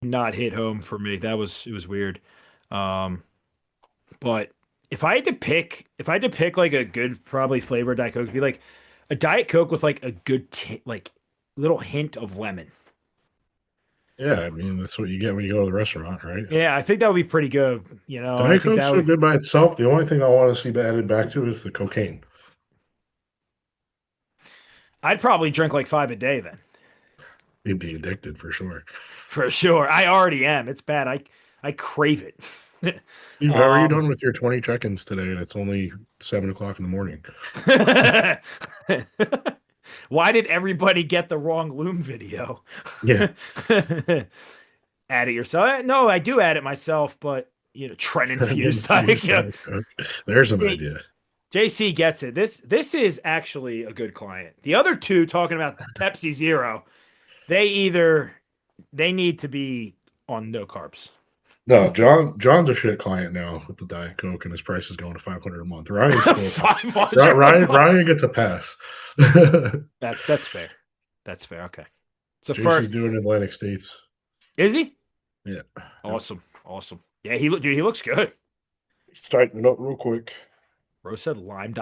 not hit home for me. It was weird. Um, but if I had to pick like a good probably flavored Diet Coke, it'd be like a Diet Coke with like a good like little hint of lemon. Yeah, I mean that's what you get when you go to the restaurant, right? Yeah, I think that would be pretty good. I Diet think Coke's that so would. good by itself. The only thing I want to see added back to is the cocaine. I'd probably drink like five a day then, You'd be addicted for sure. for sure. I already am. It's bad. I crave it. How are you Um, done with your 20 check-ins today? And it's only 7 o'clock in the morning. Why did everybody get the wrong Loom video? Yeah, Add it yourself. No, I do add it myself, but Trent infused Diet infused Coke. Diet Coke. There's an See, idea. JC gets it. This is actually a good client. The other two talking about Pepsi Zero, they need to be on no carbs. No, John's a shit client now with the Diet Coke, and his price is going to 500 a month. Ryan's still 500 a month. Ryan gets a pass. That's fair. That's fair. Okay. So JC's for doing Atlantic States. is he? Yeah. Yep. Awesome. Awesome. Yeah, dude, he looks good. He's tightening it up real quick. Rose said lime.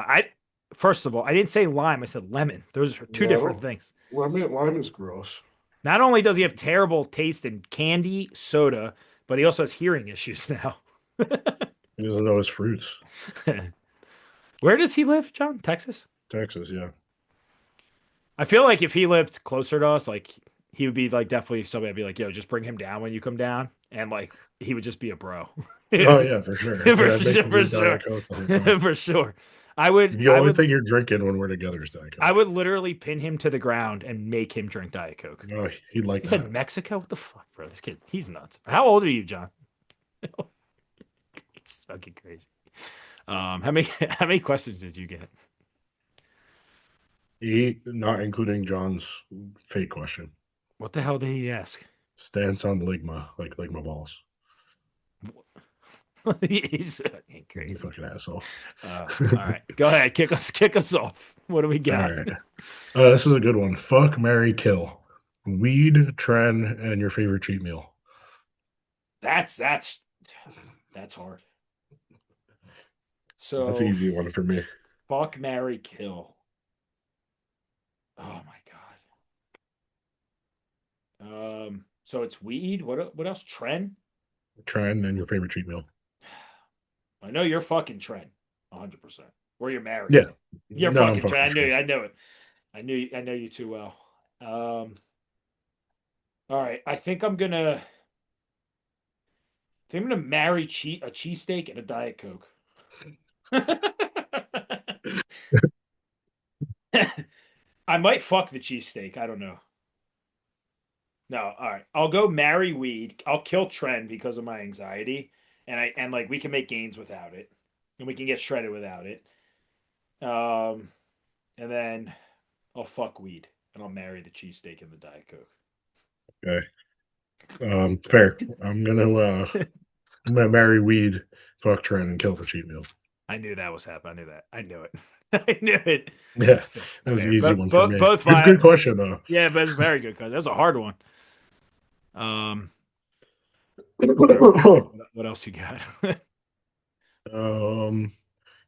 First of all, I didn't say lime. I said lemon. Those are two Yeah, I different don't. things. Lime is gross. Not only does he have terrible taste in candy, soda, but he also has hearing issues now. He doesn't know his fruits. Where does he live, John? Texas? Texas, yeah. I feel like if he lived closer to us, like he would be like definitely somebody I'd be like, yo, just bring him down when you come down. And like he would just be a bro. Oh yeah, for sure. For Yeah, I'd make sure, him for drink sure. Diet Coke the whole time. For sure. I would The I only would thing you're drinking when we're together is Diet I Coke. would literally pin him to the ground and make him drink Diet Coke. Oh, he'd like He said that. Mexico? What the fuck, bro? This kid, he's nuts. How old are you, John? It's fucking crazy. How many questions did you get? Not including John's fake question. What the hell did he ask? Stance on ligma, like ligma balls. He's fucking You crazy. fucking asshole. All right, go ahead, kick us off. What do we All got? right. This is a good one. Fuck, marry, kill. Weed, trend, and your favorite cheat meal. That's that's that's hard. That's an So easy one for me. fuck, marry, kill. Oh my god. So it's weed. What else? Trend. Trend and your favorite cheat meal. I know you're fucking Trent, 100%. Or you're married. Yeah. You're No, I'm fucking fucking Trent. trend. I knew it. I know you too well. All right. I think I'm gonna marry a cheesesteak and a Diet Coke. I might fuck the cheesesteak. I don't know. No, all right. I'll go marry weed. I'll kill Trent because of my anxiety. And like we can make gains without it. And we can get shredded without it. Um and then I'll fuck weed and I'll marry the cheesesteak and the Diet Coke. Okay. Fair. I'm gonna marry weed, fuck trend, and kill the cheat meal. I knew that was happening. I knew that. I knew it. I knew it. Yeah, It's fair. It's that was the fair. easy But one for me. both Good fine. question though. Yeah, but it's very good because that's a hard one. Um, what else you got? um,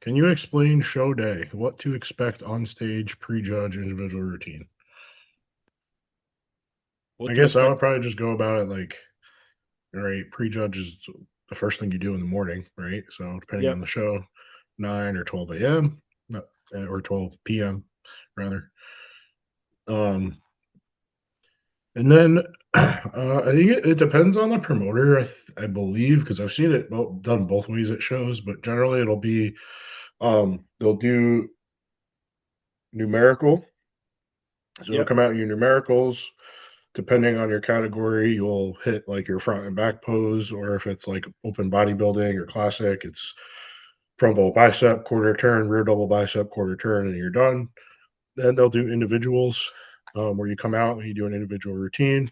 can you explain show day? What to expect on stage, prejudge, individual routine? What I to guess I expect? would probably just go about it like, all right, prejudge is the first thing you do in the morning, right? So depending on Yep. the show, 9 or 12 a.m. Or 12 p.m. rather. Um, and then I think it depends on the promoter. I believe because I've seen it done both ways at shows, but generally it'll be they'll do numerical. So it'll Yep. come out in your numericals. Depending on your category, you'll hit like your front and back pose, or if it's like open bodybuilding or classic, it's front double bicep, quarter turn, rear double bicep, quarter turn, and you're done. Then they'll do individuals, where you come out and you do an individual routine.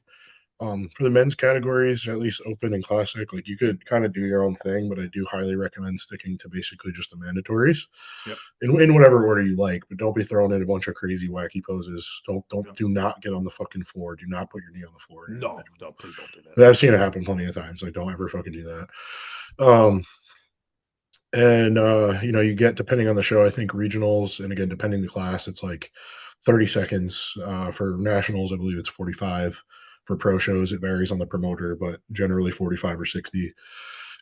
For the men's categories, at least open and classic, like you could kind of do your own thing, but I do highly recommend sticking to basically just the mandatories Yep. in whatever order you like. But don't be throwing in a bunch of crazy wacky poses. Yep. Do not get on the fucking floor. Do not put your knee on the floor in No, individual. no, please don't do that. But I've seen it happen plenty of times. Like don't ever fucking do that. And you get depending on the show, I think regionals, and again depending the class, it's like 30 seconds. For nationals, I believe it's 45. For pro shows, it varies on the promoter, but generally 45 or 60.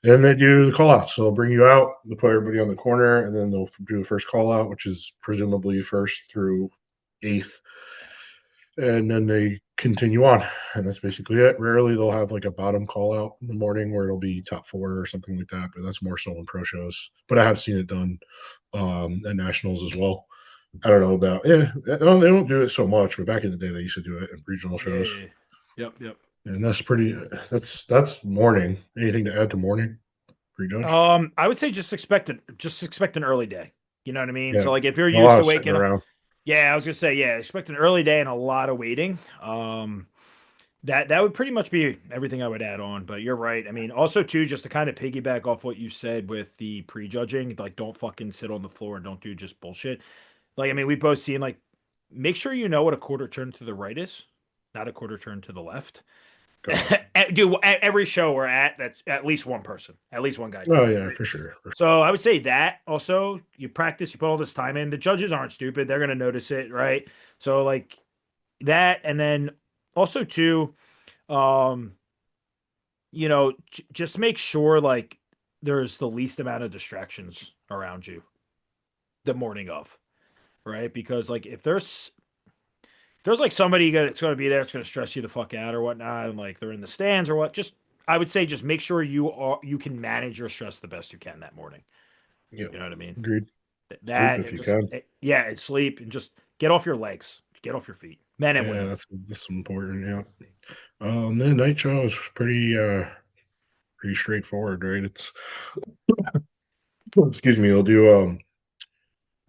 And they do the call outs. So they'll bring you out, they'll put everybody on the corner, and then they'll do the first call out, which is presumably first through eighth, and then they continue on, and that's basically it. Rarely they'll have like a bottom call out in the morning where it'll be top four or something like that, but that's more so in pro shows. But I have seen it done at nationals as well. I don't know about they don't do it so much, but back in the day they used to do it in regional Yeah, shows, yeah, yeah. Yep, yep. and that's morning. Anything to add to morning prejudge? I would say just expect an early day. You know what I mean? Yeah, So like if you're a used lot to of sitting waking up, around. yeah, I was gonna say, yeah, expect an early day and a lot of waiting. That would pretty much be everything I would add on. But you're right. I mean, also too, just to kind of piggyback off what you said with the prejudging, like don't fucking sit on the floor and don't do just bullshit. Like, I mean, we've both seen like make sure you know what a quarter turn to the right is, not a quarter turn to the left. Got it. Dude, at every show we're at, that's at least one person, at least one guy Oh does it, yeah, right? for sure. So I would say that also you practice, you put all this time in. The judges aren't stupid; they're gonna notice it, right? So like that, and then also too, um, just make sure like there's the least amount of distractions around you the morning of, right? Because like if there's like somebody that's going to be there, it's going to stress you the fuck out or whatnot, and like they're in the stands or what. Just I would say just make sure you can manage your stress the best you can that morning. Yeah, You know what I mean? agreed. Sleep That if and you just can. yeah, and sleep and just get off your legs, get off your feet, men and Yeah, women. that's important. Yeah. The night show is pretty straightforward, right? It's excuse me. They'll do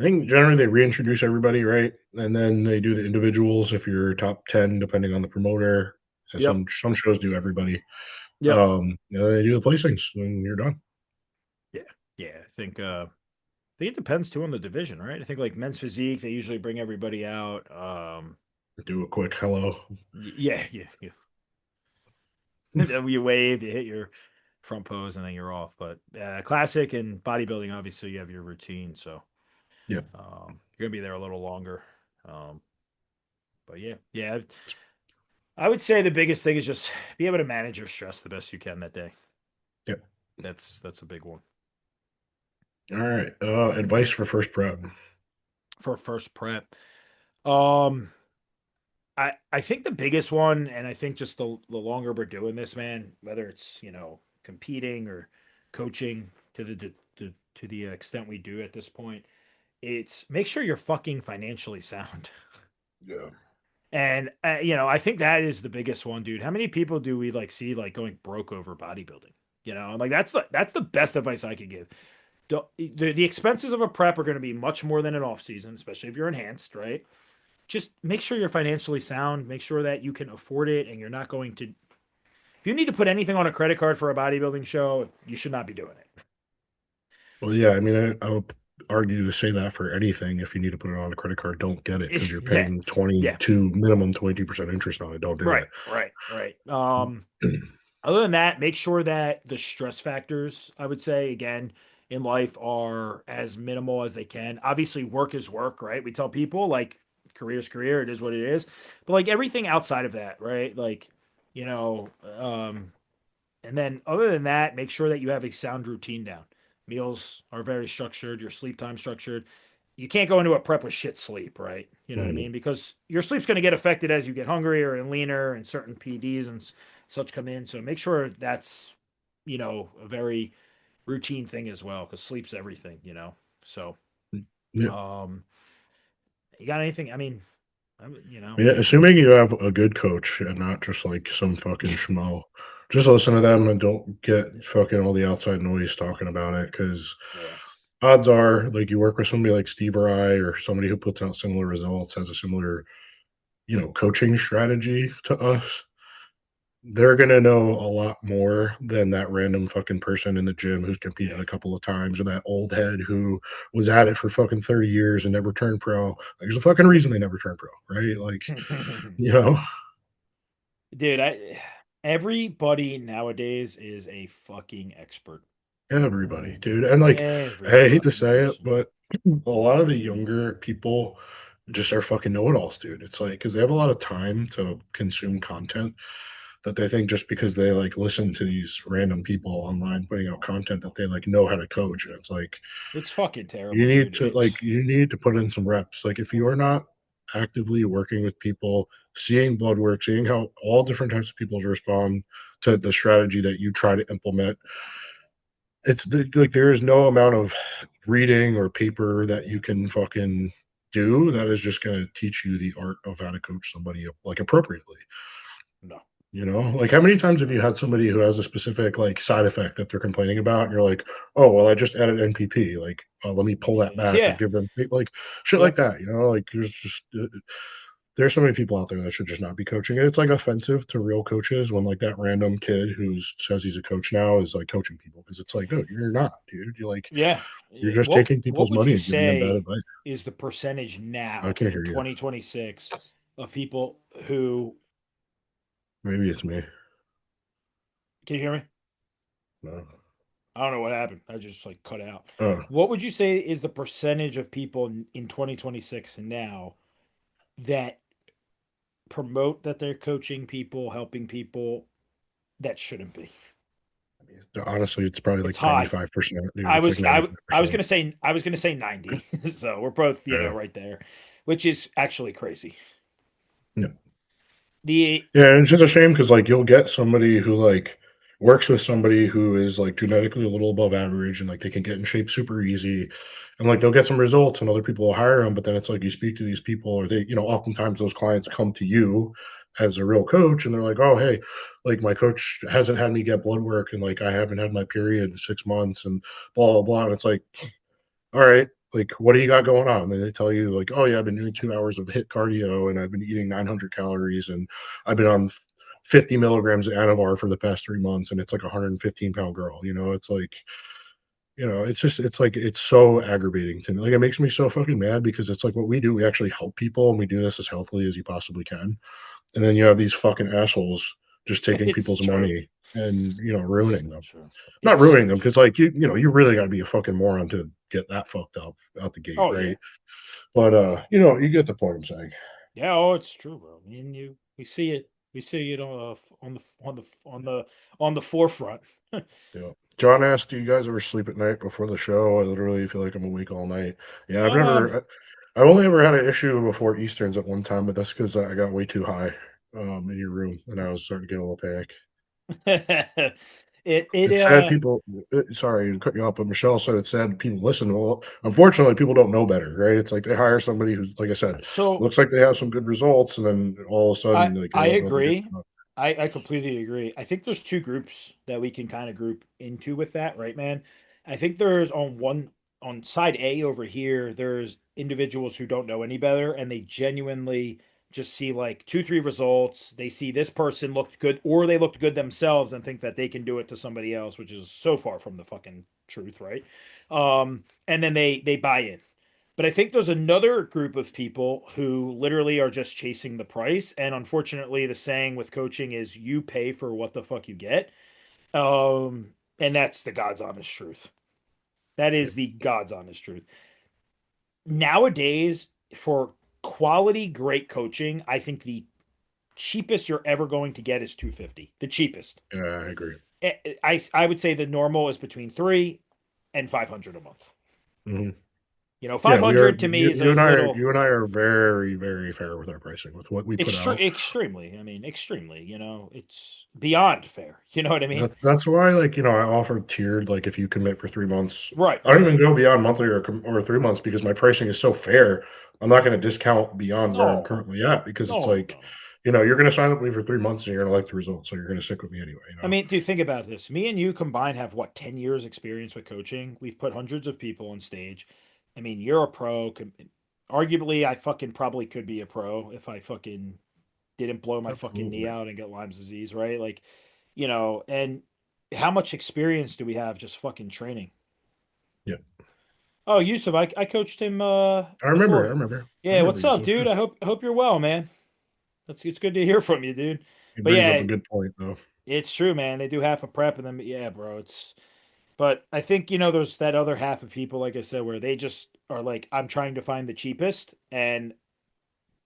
I think generally they reintroduce everybody, right? And then they do the individuals if you're top 10, depending on the promoter. So Yep, some shows do everybody. yep, They do the placings when you're done. yeah, yeah. I think it depends too on the division, right? I think like men's physique, they usually bring everybody out. Do a quick hello. Yeah, yeah, yeah. You wave, you hit your front pose, and then you're off. But classic and bodybuilding, obviously, you have your routine, so Yeah. you're gonna be there a little longer. Um, but yeah, yeah, I would say the biggest thing is just be able to manage your stress the best you can that day. Yeah. That's a big one All right. Advice for first prep. for first prep. Um, I think the biggest one, and I think just the longer we're doing this, man, whether it's competing or coaching to the extent we do at this point, it's make sure you're fucking financially sound. Yeah. And I think that is the biggest one, dude. How many people do we like see like going broke over bodybuilding? And like that's the best advice I could give. The expenses of a prep are going to be much more than an off season, especially if you're enhanced, right? Just make sure you're financially sound. Make sure that you can afford it, and you're not going to. If you need to put anything on a credit card for a bodybuilding show, you should not be doing Well, yeah. I mean, I would argue to say that for anything. If you need to put it on a credit card, don't get it because it. you're Yeah, paying yeah, 22 minimum 22% interest on it. Don't do right, it. right, right. Other than that, make sure that the stress factors, I would say, again, in life are as minimal as they can. Obviously, work is work, right? We tell people like career is career, it is what it is. But like everything outside of that, right? Like, you know, and then other than that, make sure that you have a sound routine down. Meals are very structured, your sleep time structured. You can't go into a prep with shit sleep, right? You know what I Mhm. mean? Because your sleep's going to get affected as you get hungrier and leaner and certain PDs and such come in. So make sure that's, a very routine thing as well because sleep's everything. So, Yeah. um, you got anything? I mean, you know, Yeah, assuming you have a good coach and not just like some fucking schmo, just listen to them and don't get fucking all the outside noise talking about it. Because yeah, odds are, like you work with somebody like Steve or I, or somebody who puts out similar results, has a similar, coaching strategy to us. they're gonna know a lot more than that random fucking person in the gym who's Yeah. competed a couple of times, or that old head who was at it for fucking 30 years and never turned pro. Like, there's a fucking reason they never turned pro, right? Like, you know, Dude, everybody nowadays is a fucking expert. everybody, dude. And like, Every I hate to fucking say it, person. but a lot of the younger people just are fucking know-it-alls, dude. It's like because they have a lot of time to consume content that they think just because they like listen to these random people online putting out content that they like know how to coach. And it's like It's fucking terrible, dude. you need to put in some reps. Like if you are not actively working with people, seeing blood work, seeing how all different types of people respond to the strategy that you try to implement, like there is no amount of reading or paper that you can fucking do that is just going to teach you the art of how to coach somebody like appropriately. No, You know, like how many times have no. you had somebody who has a specific like side effect that they're complaining about, and you're like, "Oh, well, I just added NPP. Like, let me pull that back or Yeah. give them like shit like Yep. that." You know, like there's so many people out there that should just not be coaching. And it's like offensive to real coaches when like that random kid who says he's a coach now is like coaching people because it's like, dude, you're not, dude. You're like Yeah. you're Yeah. just taking What people's would money you and giving them bad say advice. is the percentage I now can't in hear you. 2026 of people who Maybe it's me. can you hear me? No. I don't know what happened. I just like cut out. Oh, What would you say is the percentage of people in 2026 now that promote that they're coaching people, helping people that shouldn't be? honestly, it's probably It's like high. 95%, dude. It's like I was 95%. gonna say 90. So we're both, Yeah. right there, which is actually crazy. Yeah. The Yeah, and it's just a shame because like you'll get somebody who like works with somebody who is like genetically a little above average and like they can get in shape super easy and like they'll get some results and other people will hire them, but then it's like you speak to these people or they, oftentimes those clients come to you as a real coach and they're like, oh hey, like my coach hasn't had me get blood work and like I haven't had my period in 6 months and blah blah blah. And it's like, all right, like what do you got going on? And they tell you like, oh yeah, I've been doing 2 hours of hit cardio and I've been eating 900 calories and I've been on 50 milligrams of Anavar for the past 3 months and it's like a 115-pound girl. It's like, it's just it's like it's so aggravating to me. Like it makes me so fucking mad because it's like what we do, we actually help people and we do this as healthily as you possibly can. And then you have these fucking assholes just taking it's people's true. money and It's ruining so them. true. Not It's ruining so them because true. like you really got to be a fucking moron to get that fucked up out the gate, Oh yeah. right? But you get the point I'm saying. Yeah, oh it's true, bro. Me and you we see it. We see it on the forefront. Yeah. John asked, "Do you guys ever sleep at night before the show?" I literally feel like I'm awake all night. Yeah, um I've only ever had an issue before Easterns at one time, but that's because I got way too high in your room, and I was starting to get a little panic. it it It's sad people. Sorry to cut you off, but Michelle said it's sad people listen. Well, unfortunately, people don't know better, right? It's like they hire somebody who's, like I said, so looks like they have some good results, and then all of a I sudden, like they I don't know the agree. difference. I completely agree. I think there's two groups that we can kind of group into with that, right, man? I think there's on side A over here, there's individuals who don't know any better and they genuinely just see like two, three results. They see this person looked good or they looked good themselves and think that they can do it to somebody else, which is so far from the fucking truth, right? And then they buy in. But I think there's another group of people who literally are just chasing the price. And unfortunately, the saying with coaching is you pay for what the fuck you get. And that's the God's honest truth. That Yeah, is the God's honest truth. Nowadays, for quality, great coaching, I think the cheapest you're ever going to get is 250. The cheapest. yeah, I agree. I would say the normal is between 3 and 500 a month. Hmm. Yeah, we are. 500 to me is a You little and I are very, very fair with our pricing with what we put out. extremely. I mean, extremely. It's beyond fair. You know what I mean? That's why, like, I offer tiered, like, if you commit for 3 months, Right, I don't right. even go beyond monthly or 3 months because my pricing is so fair. I'm not going to discount beyond where I'm No, currently at because it's no, like, no. you're going to sign up with me for 3 months and you're going to like the results, so you're going to stick with me anyway. I mean, dude, think about this. Me and you combined have what, 10 years experience with coaching? We've put hundreds of people on stage. I mean, you're a pro. Arguably, I fucking probably could be a pro if I fucking didn't blow my fucking knee Absolutely. out and get Lyme's disease, right? Like, and how much experience do we have just fucking training? Yeah. Oh, Yusuf, I coached him I remember. I before. remember. I Yeah, remember what's up, Yusuf. dude? I hope you're well, man. It's good to hear from you, dude. He But brings up a yeah, good point, though. it's true, man. They do half a prep and then yeah, bro, it's but I think there's that other half of people, like I said, where they just are like, I'm trying to find the cheapest, and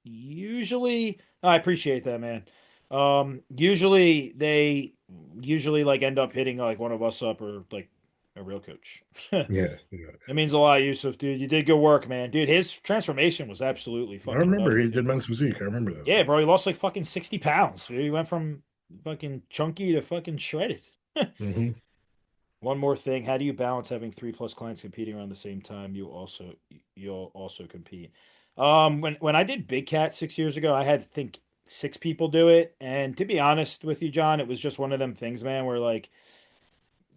usually I appreciate that, man. Usually they usually like end up hitting like one of us up or like a real coach. Yeah, yeah. It means a lot, Yusuf, dude. You did good work, man. Dude, his transformation was absolutely I fucking remember nutty he too. did men's physique. I remember that. Yeah, bro, he lost like fucking 60 pounds. Dude. He went from fucking chunky to fucking shredded. Hmm. One more thing, how do you balance having 3+ clients competing around the same time? You'll also compete. When I did Big Cat 6 years ago, I had, I think, 6 people do it. And to be honest with you, John, it was just one of them things, man, where like,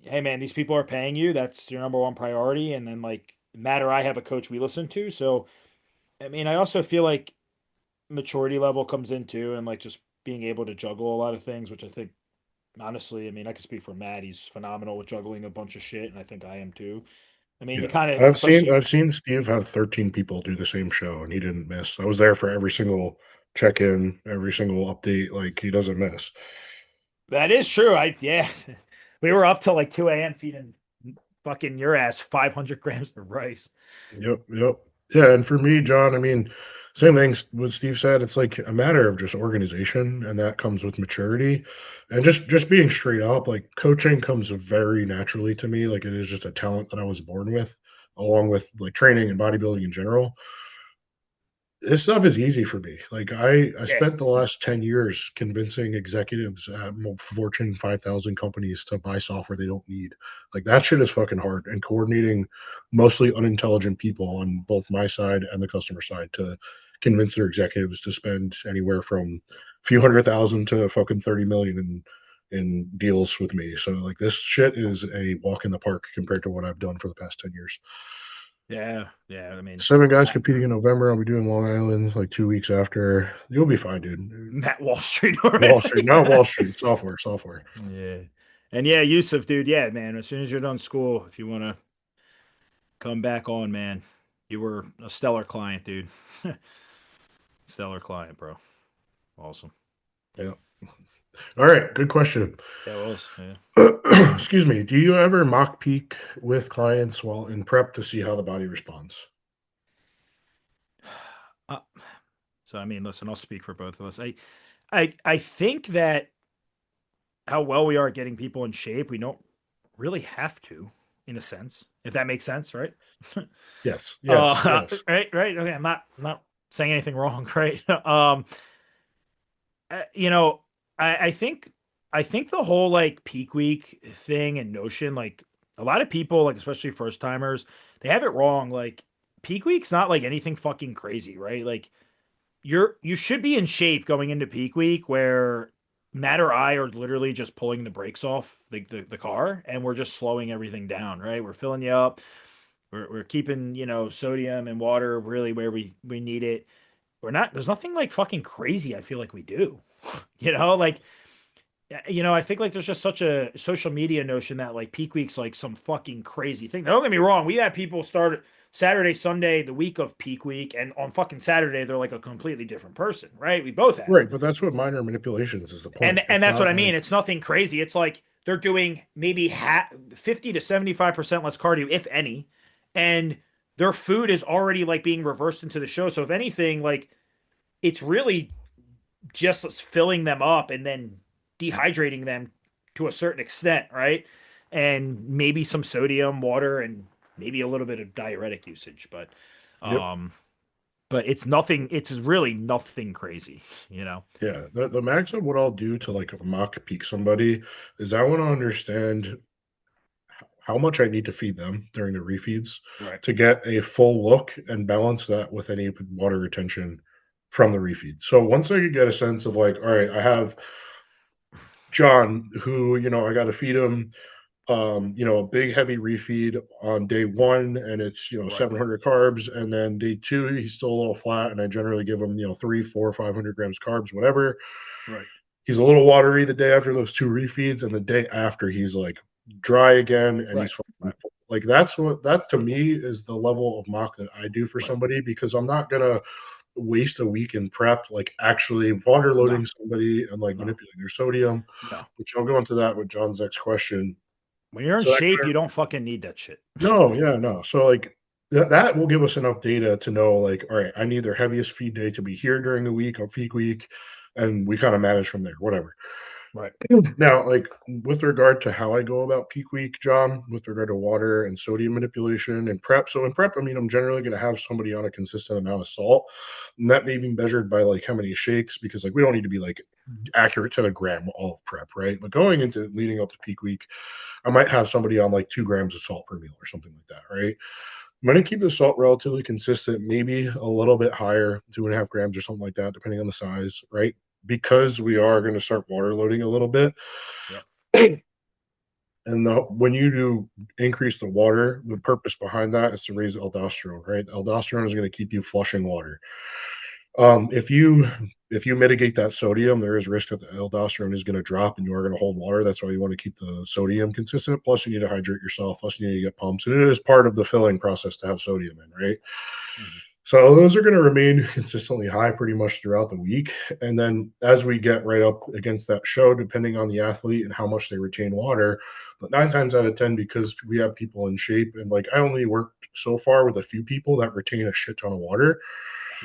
hey man, these people are paying you. That's your number one priority. And then like matter I have a coach we listen to. So I mean, I also feel like maturity level comes into and like just being able to juggle a lot of things, which I think honestly, I mean, I can speak for Matt. He's phenomenal with juggling a bunch of shit, and I think I am too. I mean, you Yeah. kind of, I've seen especially I've seen Steve have 13 people do the same show and he didn't miss. I was there for every single check-in, every single update. Like he doesn't miss. that is true. Yeah, we were up till like 2 a.m. feeding fucking your ass 500 grams of rice. Yep, yep. Yeah, and for me, John, I mean, same thing what Steve said. It's like a matter of just organization, and that comes with maturity, and just being straight up. Like coaching comes very naturally to me. Like it is just a talent that I was born with, along with like training and bodybuilding in general. This stuff is easy for me. Like I Yeah, spent the last 10 years convincing executives at Fortune 5,000 companies to buy software they don't need. Like that shit is fucking hard and coordinating mostly unintelligent people on both my side and the customer side to convince their executives to spend anywhere from a few hundred thousand to fucking 30 million in deals with me. So like this shit is a walk in the park compared to what I've done for the past 10 years. yeah, yeah. I mean, 7 guys Matt, competing in November. I'll be doing Long Island like 2 weeks after. You'll be fine, dude. Matt Wall Street Wall Street, already. not Wall Street. Software, software. Yeah, and yeah, Yusuf, dude. Yeah, man. As soon as you're done school, if you want to come back on, man, you were a stellar client, dude. Stellar client, bro. Awesome. Yeah. All right. Good question. Yeah, it was. Yeah. Excuse me. Do you ever mock peak with clients while in prep to see how the body responds? Uh, so I mean, listen, I'll speak for both of us. I think that how well we are at getting people in shape, we don't really have to, in a sense, if that makes sense, right? Yes. Yes. Yes. Right. Okay, I'm not saying anything wrong, right? You know, I think the whole like peak week thing and notion, like a lot of people, like especially first timers, they have it wrong. Like peak week's not like anything fucking crazy, right? Like you should be in shape going into peak week where Matt or I are literally just pulling the brakes off the car and we're just slowing everything down, right? We're filling you up. We're keeping, sodium and water really where we need it. There's nothing like fucking crazy I feel like we do. Like I think like there's just such a social media notion that like peak week's like some fucking crazy thing. Now, don't get me wrong, we had people start Saturday, Sunday, the week of peak week, and on fucking Saturday they're like a completely different person, right? We both have. Right. But that's what minor manipulations is the And point. and It's that's what not I mean. like, It's nothing crazy. It's like they're doing maybe 50 to 75% less cardio, if any, and their food is already like being reversed into the show. So if anything, like it's really just filling them up and then dehydrating them to a certain extent, right? And maybe some sodium, water, and maybe a little bit of diuretic usage, yep. um, but it's nothing. It's really nothing crazy, you know. Yeah. The max of what I'll do to like mock peak somebody is I want to understand how much I need to feed them during the refeeds Right. to get a full look and balance that with any water retention from the refeed. So once I could get a sense of like, all right, I have John who, I got to feed him a big heavy refeed on day one, and it's Right. 700 carbs, and then day two he's still a little flat, and I generally give him 3, 4, 500 grams carbs, whatever. Right. He's a little watery the day after those two refeeds, and the day after he's like dry again, and Right. he's Right. like that to me is the level of mock that I do for Right. somebody because I'm not gonna waste a week in prep, like actually water No. loading somebody and like No. manipulating their sodium, No. which I'll go into that with John's next question. When you're in So that shape, you don't fucking need that shit. no, yeah, no. So like that will give us enough data to know like, all right, I need their heaviest feed day to be here during the week or peak week, and we kind of manage from there, whatever. Right. Now, like with regard to how I go about peak week, John, with regard to water and sodium manipulation and prep. So in prep, I mean, I'm generally going to have somebody on a consistent amount of salt, and that may be measured by like how many shakes, because like we don't need to be like accurate to the gram all of prep, right? But going into leading up to peak week, I might have somebody on like 2 grams of salt per meal or something like that, right? I'm going to keep the salt relatively consistent, maybe a little bit higher, 2.5 grams or something like that, depending on the size, right? Because we are going to start water loading a little bit. Yep. And when you do increase the water, the purpose behind that is to raise aldosterone, right? Aldosterone is going to keep you flushing water. If you mitigate that sodium, there is risk that the aldosterone is going to drop, and you are going to hold water. That's why you want to keep the sodium consistent. Plus, you need to hydrate yourself. Plus, you need to get pumps, and it is part of the filling process to have sodium in, right? Mhm. So those are going to remain consistently high pretty much throughout the week. And then as we get right up against that show, depending on the athlete and how much they retain water, but 9 times out of 10, because we have people in shape, and like I only worked so far with a few people that retain a shit ton of water.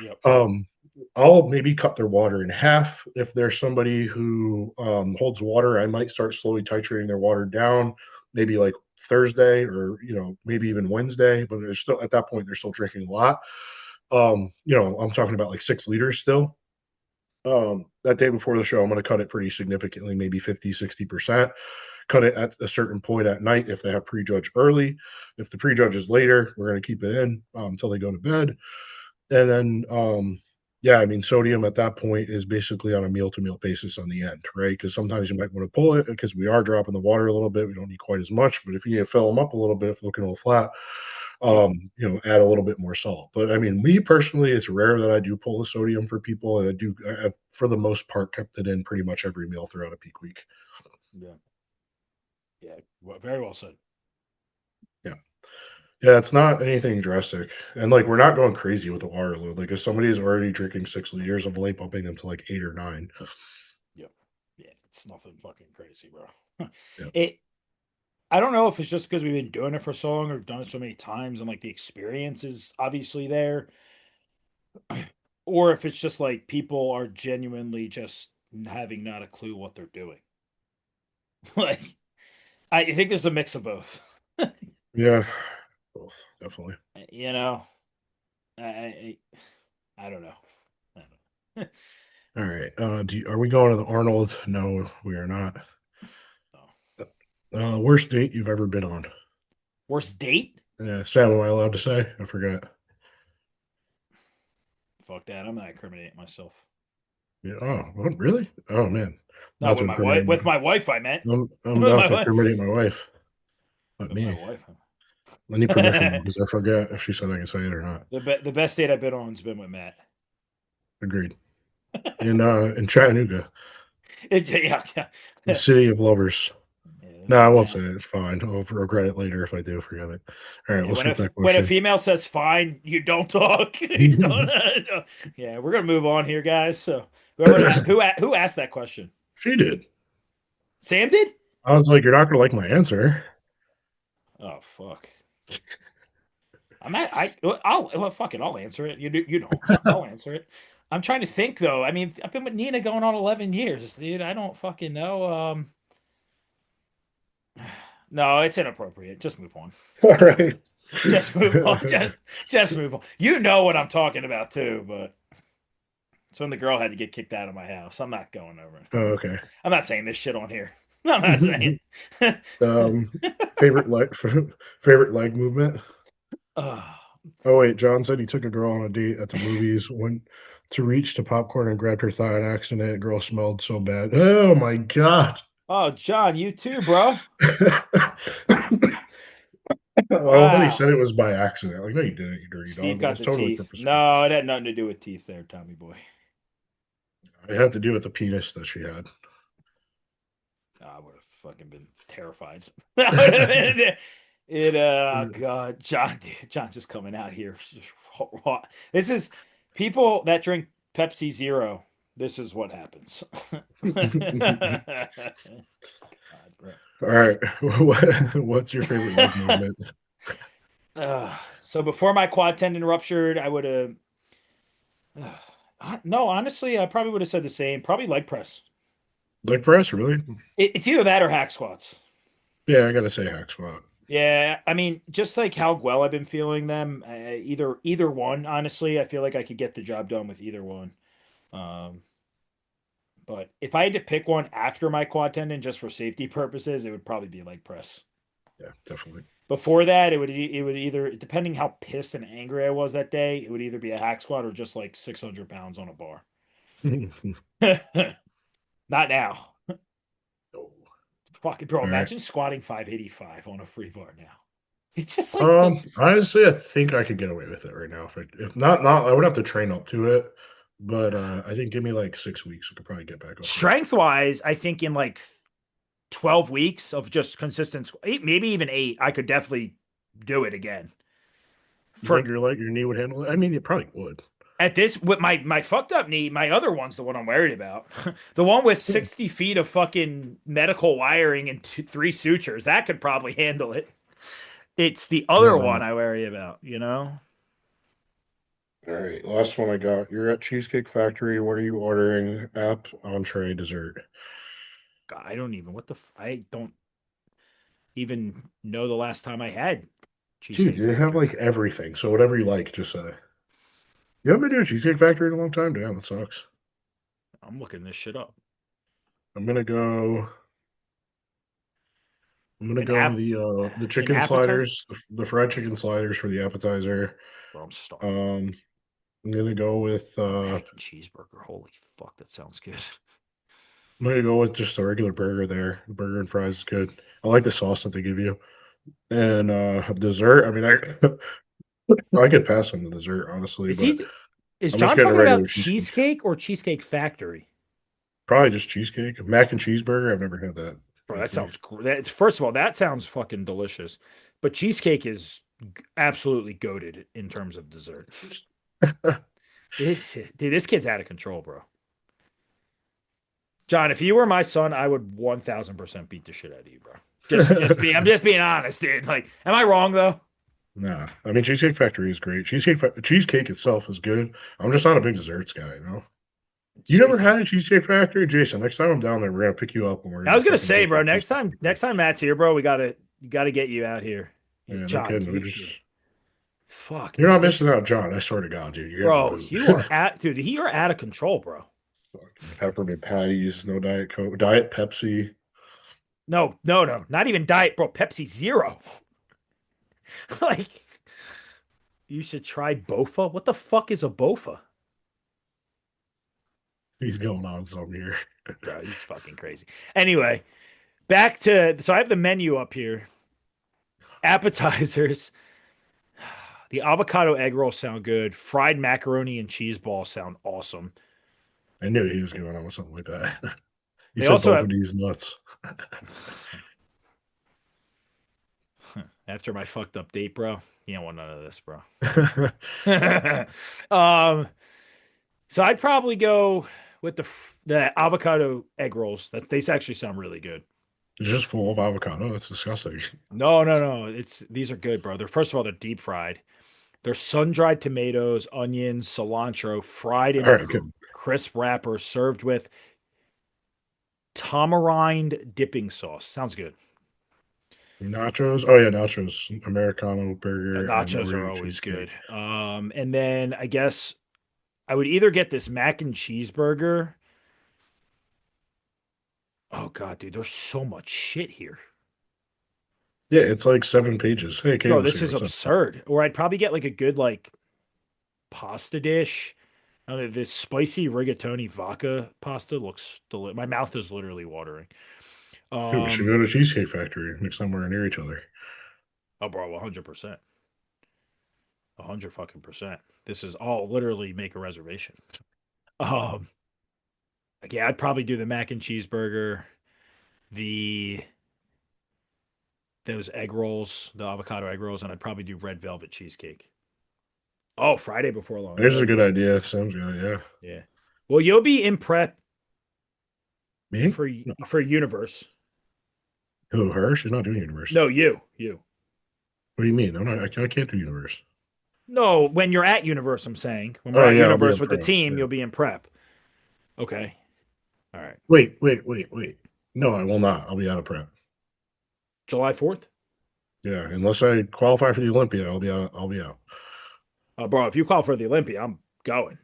Yep. Um, I'll maybe cut their water in half. If there's somebody who holds water, I might start slowly titrating their water down, maybe like Thursday or maybe even Wednesday. But they're still at that point they're still drinking a lot. I'm talking about like 6 liters still. That day before the show, I'm going to cut it pretty significantly, maybe 50, 60%. Cut it at a certain point at night if they have prejudge early. If the prejudge is later, we're going to keep it in until they go to bed. And then, yeah, I mean, sodium at that point is basically on a meal to meal basis on the end, right? Because sometimes you might want to pull it because we are dropping the water a little bit. We don't need quite as much, but if you need to fill them up a little bit, if looking a little flat, Yep. add a little bit more salt. But I mean, me personally, it's rare that I do pull the sodium for people, and I've, for the most part, kept it in pretty much every meal throughout a peak week. Yeah. Yeah. Well, very well said. Yeah. Yeah, it's not anything drastic. And like we're not going crazy with the water load. Like if somebody is already drinking 6 liters, I'm only bumping them to like 8 or 9. Yep. Yeah. It's nothing fucking crazy, bro. Yeah. it. I don't know if it's just because we've been doing it for so long or done it so many times, and like the experience is obviously there, or if it's just like people are genuinely just having not a clue what they're doing. Like I think there's a mix of both. Yeah. Both, definitely. You know, I I don't know. I don't know. All right. Are we going to the Arnold? No, we are not. Oh. Worst date you've ever been on? Worst date? Yeah, Sam, am I allowed to say? I forgot. Fuck that. I'm not incriminating myself. Yeah. Oh, what, really? Oh man, Not not to with my wife. incriminate With my. my wife, I meant. I'm With not my to wife. incriminate my wife. Not With my me. wife. I need permission because I forget if she said I can say it or not. The best date I've been on has been with Matt. Agreed. In Chattanooga, Yeah, the yeah. city of lovers. Yeah, No, I won't say Matt. it. It's fine. I'll regret it later if I do forget it. All right, Yeah, let's skip that when a question. female says fine, you don't talk. You don't. Yeah, we're gonna move on here, guys. So who asked that question? She did. Sam did. I was like, you're not gonna like my answer. Oh fuck. I'll well, fuck it. I'll answer it. You don't. I'll answer it. I'm trying to think though. I mean, I've been with Nina going on 11 years, dude. I don't fucking know. No, it's inappropriate. Just move on. All Just right. just move on. Just move on. You know what I'm talking about too, but it's when the girl had to get kicked out of my house. I'm not going over it. Okay. I'm not saying this shit on here. I'm not saying. um, favorite leg favorite leg movement. Oh, Oh wait, John said he took a girl on a date at the movies, went to reach to popcorn and grabbed her thigh on accident. Girl smelled so bad. Oh my god. Oh, John, you too, bro. Well, then he Wow. said it was by accident. Like, no, you didn't, you dirty Steve dog. That got was the totally teeth. purposeful. No, it had nothing to do with teeth there, Tommy boy. It had to do with the penis that she had. I would have fucking been terrified. That would have been it. Oh God, John's just coming out here. This is people that drink Pepsi Zero. This is what happens. God, bro. All right. What's your favorite leg movement? So before my quad tendon ruptured, I would have. No, honestly, I probably would have said the same. Probably leg press. Leg press, really? It's either that or hack squats. Yeah, I gotta say hack squat. Yeah, I mean, just like how well I've been feeling them, either one. Honestly, I feel like I could get the job done with either one. Um, but if I had to pick one after my quad tendon, just for safety purposes, it would probably be leg press. Yeah, definitely. Before that, it would either, depending how pissed and angry I was that day, it would either be a hack squat or just like 600 pounds on a bar. Not now. Oh. Fucking bro, All right. imagine squatting 585 on a free bar now. It's just like does Honestly, I think I could get away with it right now. If not, I would have to train up to it. But I think give me like 6 weeks, I could probably get back up there. strength wise, I think in like 12 weeks of just consistent, maybe even 8, I could definitely do it again. You For think your knee would handle it? I mean, it probably would. at this with my fucked up knee, my other one's the one I'm worried about. The one with 60 feet of fucking medical wiring and 3 sutures, that could probably handle it. It's the other Yeah. one I worry about, you know? All right, last one I got. You're at Cheesecake Factory. What are you ordering? App, entree, dessert. God, I don't even I don't even know the last time I had Dude, Cheesecake they have Factory. like everything. So whatever you like, just say. You haven't been to a Cheesecake Factory in a long time? Damn, that sucks. I'm looking this shit up. I'm gonna go. I'm gonna An go app, the an chicken appetizer. sliders, the fried That chicken sounds good, sliders for the appetizer. bro. I'm starving. Um, I'm gonna go with A mac and cheeseburger. Holy fuck, that sounds good. I'm gonna go with just a regular burger there. The burger and fries is good. I like the sauce that they give you. And dessert, I mean I could pass on the dessert, honestly, Is but he? Is I'm just John getting a talking regular about cheesecake. cheesecake or Cheesecake Factory? Probably just cheesecake. Mac and cheeseburger. I've never had that Bro, that before. sounds that. First of all, that sounds fucking delicious. But cheesecake is absolutely goaded in terms of dessert. This kid's out of control, bro. John, if you were my son, I would 1,000% beat the shit out of you, bro. I'm just being honest, dude. Like, am I wrong though? Nah, I mean Cheesecake Factory is great. Cheesecake itself is good. I'm just not a big desserts guy, you know. You never had Jason's. a Cheesecake Factory, Jason? Next time I'm down there, we're gonna pick you up and we're I gonna was gonna fucking say, go to bro. a Cheesecake Next Factory. time Matt's here, bro, you gotta get you out here. Yeah, no John, kidding. We just fuck, you're dude. not This, missing out, John. I swear to God, dude. You're getting bro, food. dude. You are out of control, bro. Fucking peppermint patties, no Diet Coke, Diet Pepsi. No, no, no, not even diet, bro. Pepsi Zero. Like, you should try Bofa. What the fuck is a Bofa? He's going on some here. Bro, he's fucking crazy. Anyway, back to so I have the menu up here. Appetizers. The avocado egg rolls sound good. Fried macaroni and cheese balls sound awesome. I knew he was going on with something like that. He They said also both have of these nuts. after my fucked up date, bro. You don't want none of this, bro. It's um, so I'd probably go with the avocado egg rolls. These actually sound really good. just full of avocado. That's disgusting. No, no, no. These are good, bro. They're first of all they're deep fried. They're sun dried tomatoes, onions, cilantro, fried in All a right, good. crisp wrapper, served with tamarind dipping sauce. Sounds good. Nachos. Oh yeah, nachos. Americano Yeah, burger and nachos are Oreo always good. cheesecake. And then I guess I would either get this mac and cheeseburger. Oh god, dude, there's so much shit here. Yeah, it's like 7 pages. Hey, Bro, Kayla's this here. is What's up? absurd. Or I'd probably get like a good like pasta dish. This spicy rigatoni vodka pasta looks delicious. My mouth is literally watering. Dude, we should Um, go to Cheesecake Factory next time we're near each other. oh, bro, 100%. 100 fucking percent. This is all literally make a reservation. Um, yeah, I'd probably do the mac and cheeseburger, the those egg rolls, the avocado egg rolls, and I'd probably do red velvet cheesecake. Oh, Friday before long. This is Hell a good yeah. idea. Sounds good. Yeah. Yeah. Well, you'll be in prep Me? No. for universe. Who, her? She's not doing Universe. No, you. What do you mean? I'm not, I can't do Universe. No, when you're at universe, I'm saying when we're Oh, at yeah, I'll be universe in with the pro. team, Yeah. you'll be in prep. Okay. All right. Wait. No, I will not. I'll be out of prep. July 4th. Yeah, unless I qualify for the Olympia, I'll be out. I'll be out. Bro, if you call for the Olympia, I'm going.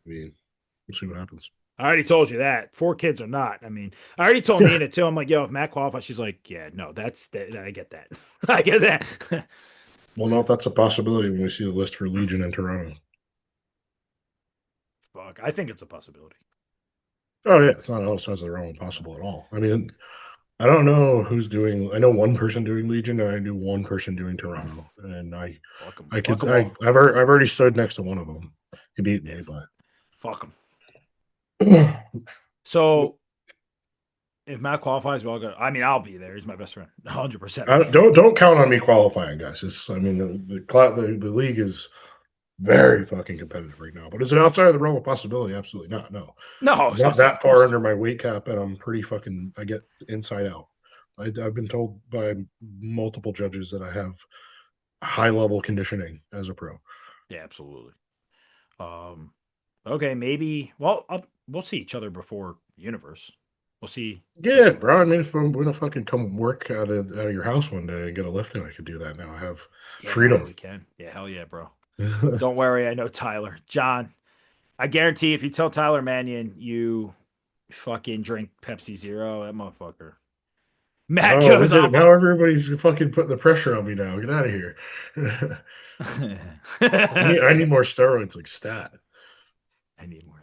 I mean, we'll see what happens. I already told you that. 4 kids or not. I mean, I already told Yeah. Nina too. I'm like, yo, if Matt qualifies, she's like, yeah, no, that's that. I get that. I get that. We'll know if that's a possibility when we see the list for Legion in Toronto. Fuck, I think it's a possibility. Oh yeah, it's not outside the realm possible at all. I mean, I don't know who's doing. I know one person doing Legion, and I knew one person doing Toronto, and I Fuck could, them all. I've already stood next to one of them. He beat Yeah, me, but fuck them. I So if Matt qualifies, well, go. I mean, I'll be there. He's my best friend, 100%. don't count on me qualifying, guys. It's, I mean, the league is very fucking competitive right now. But is it outside of the realm of possibility? Absolutely not. No, No, I I'm was gonna not say, of that far course. under my weight cap, and I'm pretty fucking. I get inside out. I've been told by multiple judges that I have high level conditioning as a pro. Yeah, absolutely. Um, okay, maybe. Well, we'll see each other before universe. We'll see for Yeah, sure. bro. I mean, if I'm gonna fucking come work out of your house one day and get a lift in, I could do that now. I have Yeah, now freedom. we can. Yeah, hell yeah, bro. Don't worry, I know Tyler. John, I guarantee if you tell Tyler Mannion you fucking drink Pepsi Zero, that motherfucker. Matt Oh, goes, look at I'm now a. everybody's fucking putting the pressure on me now. Get out of here. I need more steroids like stat. I need more.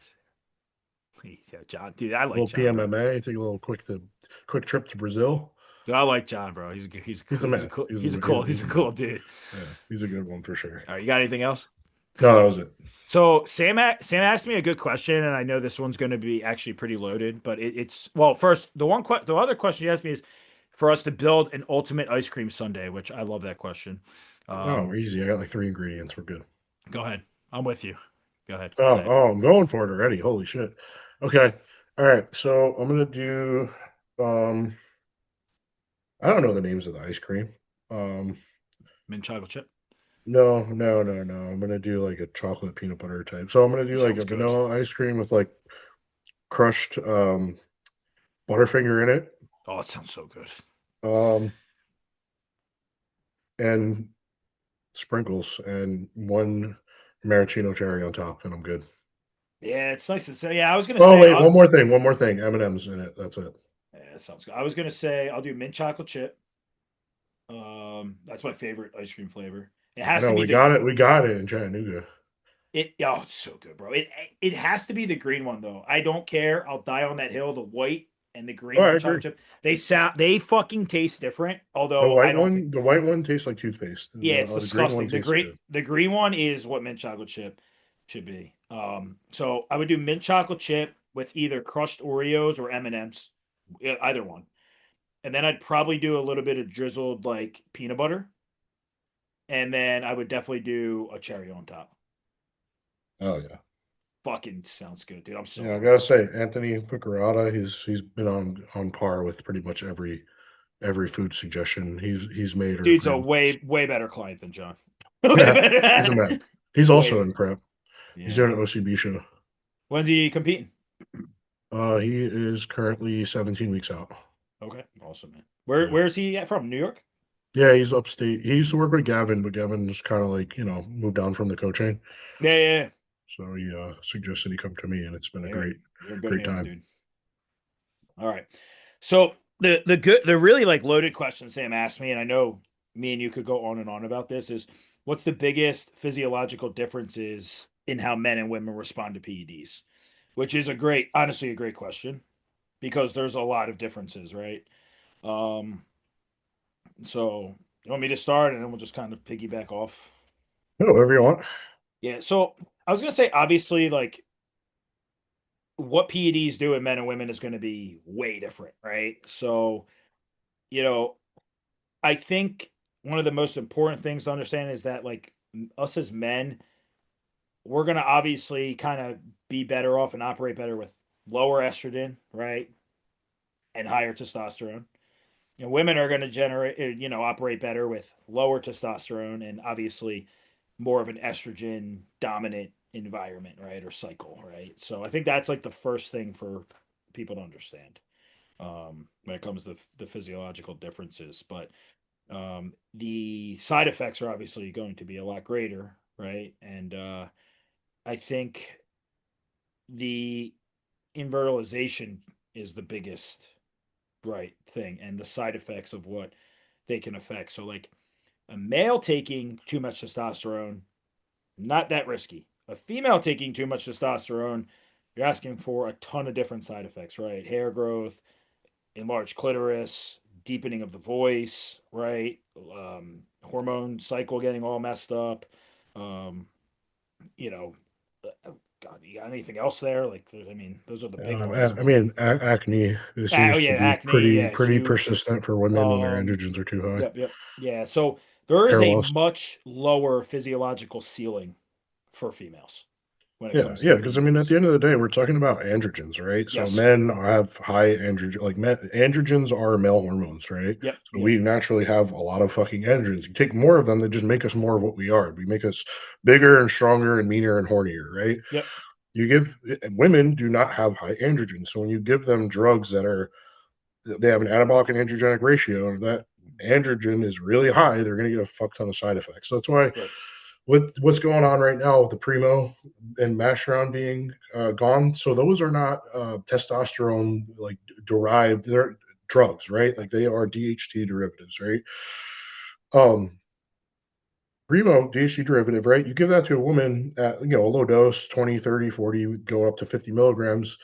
Please, yeah, John, dude, I A like little John, bro. PMMA, take a little quick trip to Brazil. Dude, I like John, bro. He's a good, He's the man. he's He's a a good cool dude. yeah, he's a good one for sure. All right, you got anything else? No, that was it. So Sam asked me a good question, and I know this one's going to be actually pretty loaded. But it's well, first the other question he asked me is for us to build an ultimate ice cream sundae, which I love that question. Oh, we're Um, easy. I got like three ingredients. We're good. go ahead, I'm with you. Go ahead, Oh, say it. oh, I'm going for it already. Holy shit. Okay. All right. So I'm gonna do um I don't know the names of the ice cream. Um Mint chocolate chip no. I'm gonna do like a chocolate peanut butter type. So I'm gonna do like a sounds good. vanilla ice cream with like crushed Butterfinger in it. Oh, it sounds so good. Um and sprinkles and one maraschino cherry on top, and I'm good. Yeah, it's nice to say. Yeah, I was gonna Oh say. wait, one more thing. M&M's in it. That's it. Yeah, that sounds good. I was gonna say I'll do mint chocolate chip. That's my favorite ice cream flavor. It I has to know be we the got it. We got it in Chattanooga. It oh, it's so good, bro. It has to be the green one though. I don't care. I'll die on that hill. The white and the Oh, green I mint agree. chocolate chip. They fucking taste different. Although I don't think. The white one tastes like toothpaste. Yeah, it's The green one disgusting. tastes good. The green one is what mint chocolate chip should be. So I would do mint chocolate chip with either crushed Oreos or M&Ms, either one. And then I'd probably do a little bit of drizzled like peanut butter, and then I would definitely do a cherry on top. Oh yeah, Fucking sounds good, dude. I'm so yeah. I hungry. gotta say, Anthony Pucarata, he's been on par with pretty much every food suggestion he's made or Dude's a agreed with. way better client than John. Way Yeah, he's a better. man. He's Way also better. in prep. He's Yeah. doing an OCB show. When's he competing? He is currently 17 weeks out. Okay, awesome, man. Yeah. Where's he at from? New York? Yeah, he's upstate. He used to work with Gavin, but Gavin just kind of like, moved down from the coaching. Yeah. So he suggested he come to me, and it's been a Yeah, you're in good great hands, time. dude. All right. So the really like loaded question Sam asked me, and I know me and you could go on and on about this, is what's the biggest physiological differences in how men and women respond to PEDs? Which is honestly a great question because there's a lot of differences, right? Um, so you want me to start, and then we'll just kind of piggyback off. Oh, whatever you want. Yeah. So I was gonna say, obviously, like what PEDs do in men and women is going to be way different, right? So you know, I think one of the most important things to understand is that like us as men, we're going to obviously kind of be better off and operate better with lower estrogen, right? And higher testosterone. Women are going to generate, operate better with lower testosterone and obviously more of an estrogen dominant environment, right? Or cycle, right? So I think that's like the first thing for people to understand when it comes to the physiological differences. But the side effects are obviously going to be a lot greater, right? And I think the invertilization is the biggest right thing, and the side effects of what they can affect. So, like a male taking too much testosterone, not that risky. A female taking too much testosterone, you're asking for a ton of different side effects, right? Hair growth, enlarged clitoris, deepening of the voice, right? Hormone cycle getting all messed up. Um, you know, God, you got anything else there? Like, I mean, those are the big ones. I But mean, acne oh seems to yeah, be acne, yeah, pretty huge. persistent for women when their androgens are too high. Yep, yep, yeah. So there is Hair a loss. much lower physiological ceiling for females when it Yeah, comes to yeah, because I mean, at the PEDs. end of the day, we're talking about androgens, right? So Yes. men have high androgen, like androgens are male hormones, right? Yep. So Yep. we naturally have a lot of fucking androgens. You take more of them, they just make us more of what we are. We make us bigger and stronger and meaner and hornier, right? Yep. You give women do not have high androgens, so when you give them drugs that are they have an anabolic and androgenic ratio, and that androgen is really high, they're going to get a fuck ton of side effects. So that's why Right. with what's going on right now with the primo and masteron being gone, so those are not testosterone like derived. They're drugs, right? Like they are DHT derivatives, right? Um, primo DHT derivative, right? You give that to a woman at a low dose, 20, 30, 40, go up to 50 milligrams.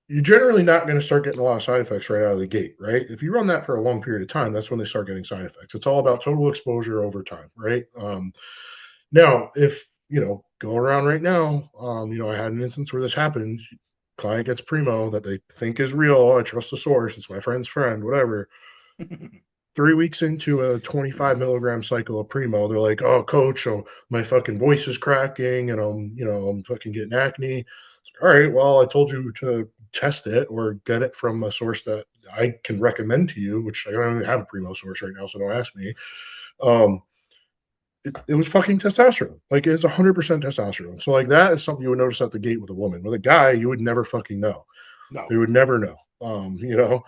You're generally not going to start getting a lot of side effects right out of the gate, right? If you run that for a long period of time, that's when they start getting side effects. It's all about Right. total exposure over time, right? Yep. Now, if go around right now, I had an instance where this happened. Client gets primo that they think is real. I trust the source. It's my friend's friend, whatever. 3 weeks into a 25 milligram cycle of primo, they're like, "Oh, coach, oh, my fucking voice is cracking, and I'm fucking getting acne." It's like, all right, well, I told you to test it or get it from a source that I can recommend to you, which I don't even have a primo source right now, so don't ask me. Um, it was fucking testosterone. Like it's 100% testosterone. So like that is something you would notice at the gate with a woman. With a guy, you would never fucking know. No. They would never know. No.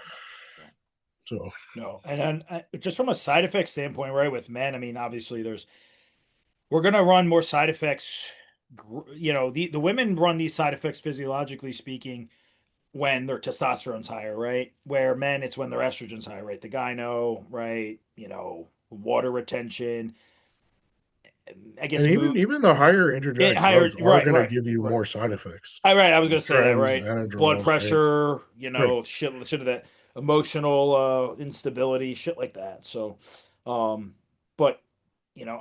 So No. And then just from a side effect standpoint, right, with men, I mean, obviously we're going to run more side effects. The women run these side effects physiologically speaking when their testosterone's higher, right? Where men, it's when their estrogen's higher, right? The gyno, right? Water retention, I and guess even mood, even the higher it androgenic higher, drugs are right, going to right, give you right. more side effects. Right, I was The gonna say that, trends, right? Blood anadrols, right? pressure, Right. shit of that emotional instability, shit like that. So, um, but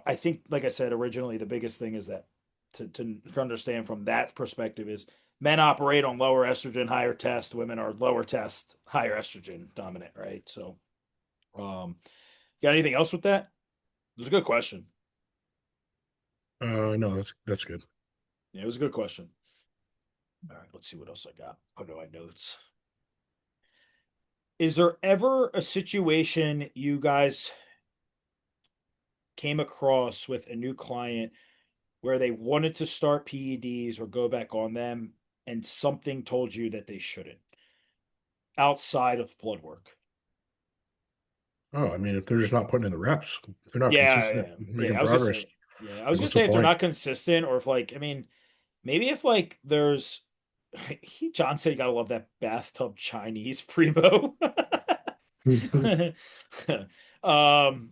I think, like I said originally, the biggest thing is that to understand from that perspective is men operate on lower estrogen, higher test. Women are lower test, higher estrogen dominant, right? So, um, got anything else with that? It was a good question. No, that's good. Yeah, it was a good question. All right, let's see what else I got. Oh no, I notes. Is there ever a situation you guys came across with a new client where they wanted to start PEDs or go back on them and something told you that they shouldn't outside of blood work? Oh, I mean, if they're just not putting in the reps, if they're not Yeah, consistent, yeah, yeah. making I was gonna progress, say, yeah, I was like gonna what's the say if they're point? not consistent or if like, I mean, maybe if like there's John said you gotta love that bathtub Chinese primo. um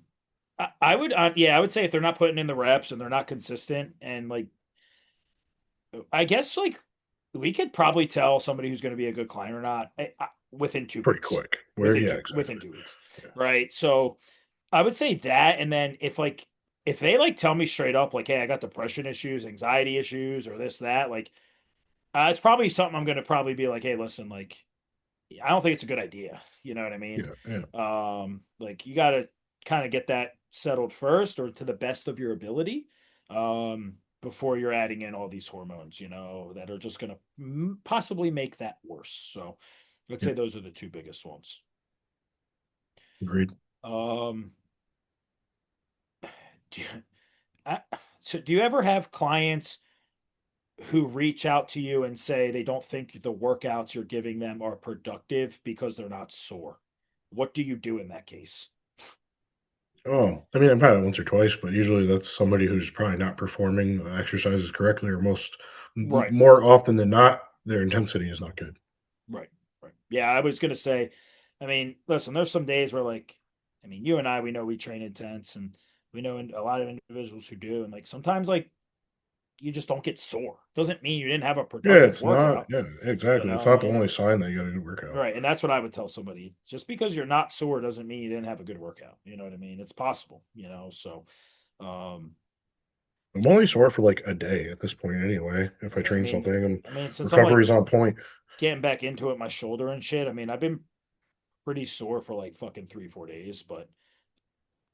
I would yeah, I would say if they're not putting in the reps and they're not consistent and like I guess like we could probably tell somebody who's going to be a good client or not. within two Pretty weeks. quick. Where, yeah, Within exactly. 2 weeks, Yeah. right? So I would say that, and then if they like tell me straight up like, hey, I got depression issues, anxiety issues, or this that, like it's probably something I'm gonna probably be like, hey, listen, like I don't think it's a good idea. You know what I mean? Yeah. Yeah. Like you gotta kind of get that settled first, or to the best of your ability, before you're adding in all these hormones, that are just gonna possibly make that worse. So let's Yeah. say those are the two biggest ones. Agreed. Um, do you, I, so do you ever have clients who reach out to you and say they don't think the workouts you're giving them are productive because they're not sore? What do you do in that case? Oh, I mean, I've had it once or twice, but usually that's somebody who's probably not performing exercises correctly, or Right, more often than not, their intensity is not good. right, right. Yeah, I was gonna say, I mean, listen, there's some days where like, I mean, you and I, we know we train intense, and we know a lot of individuals who do, and like sometimes like you just don't get sore. Doesn't mean you didn't have a Yeah, productive it's not. workout, Yeah, exactly. It's not the only sign that you got a good workout. right. And that's what I would tell somebody. Just because you're not sore doesn't mean you didn't have a good workout. You know what I mean? It's possible, so um I'm only sore for like a day at this point, anyway. If I yeah, train something and I mean, since I'm like recovery's on point. getting back into it, my shoulder and shit, I mean, I've been pretty sore for like fucking 3, 4 days, but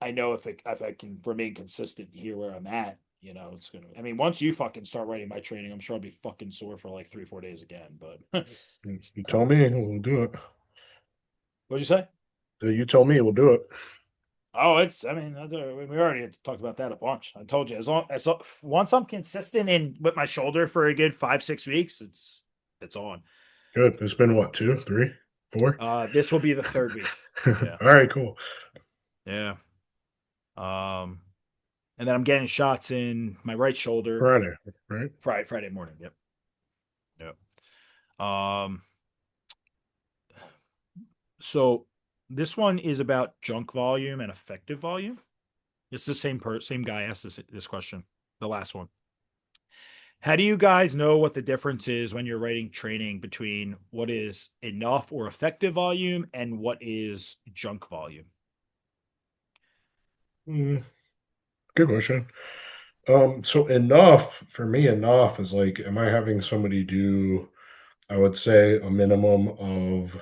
I know if I can remain consistent here where I'm at, it's gonna. I mean, once you fucking start writing my training, I'm sure I'll be fucking sore for like 3, 4 days again. But You tell me, we'll do it. what'd you say? You tell me, we'll do it. Oh, it's. I mean, we already talked about that a bunch. I told you, once I'm consistent in with my shoulder for a good 5, 6 weeks, it's on. Good. It's been what, two, three, four? This will be the third week. Yeah, All right, cool. yeah. Um, and then I'm getting shots in my right shoulder Friday, right? Friday morning. Yep, yep. Um, so this one is about junk volume and effective volume. It's the same guy asked this question. The last one. How do you guys know what the difference is when you're writing training between what is enough or effective volume and what is junk volume? Mm, good question. So enough for me, enough is like, am I having somebody do, I would say, a minimum of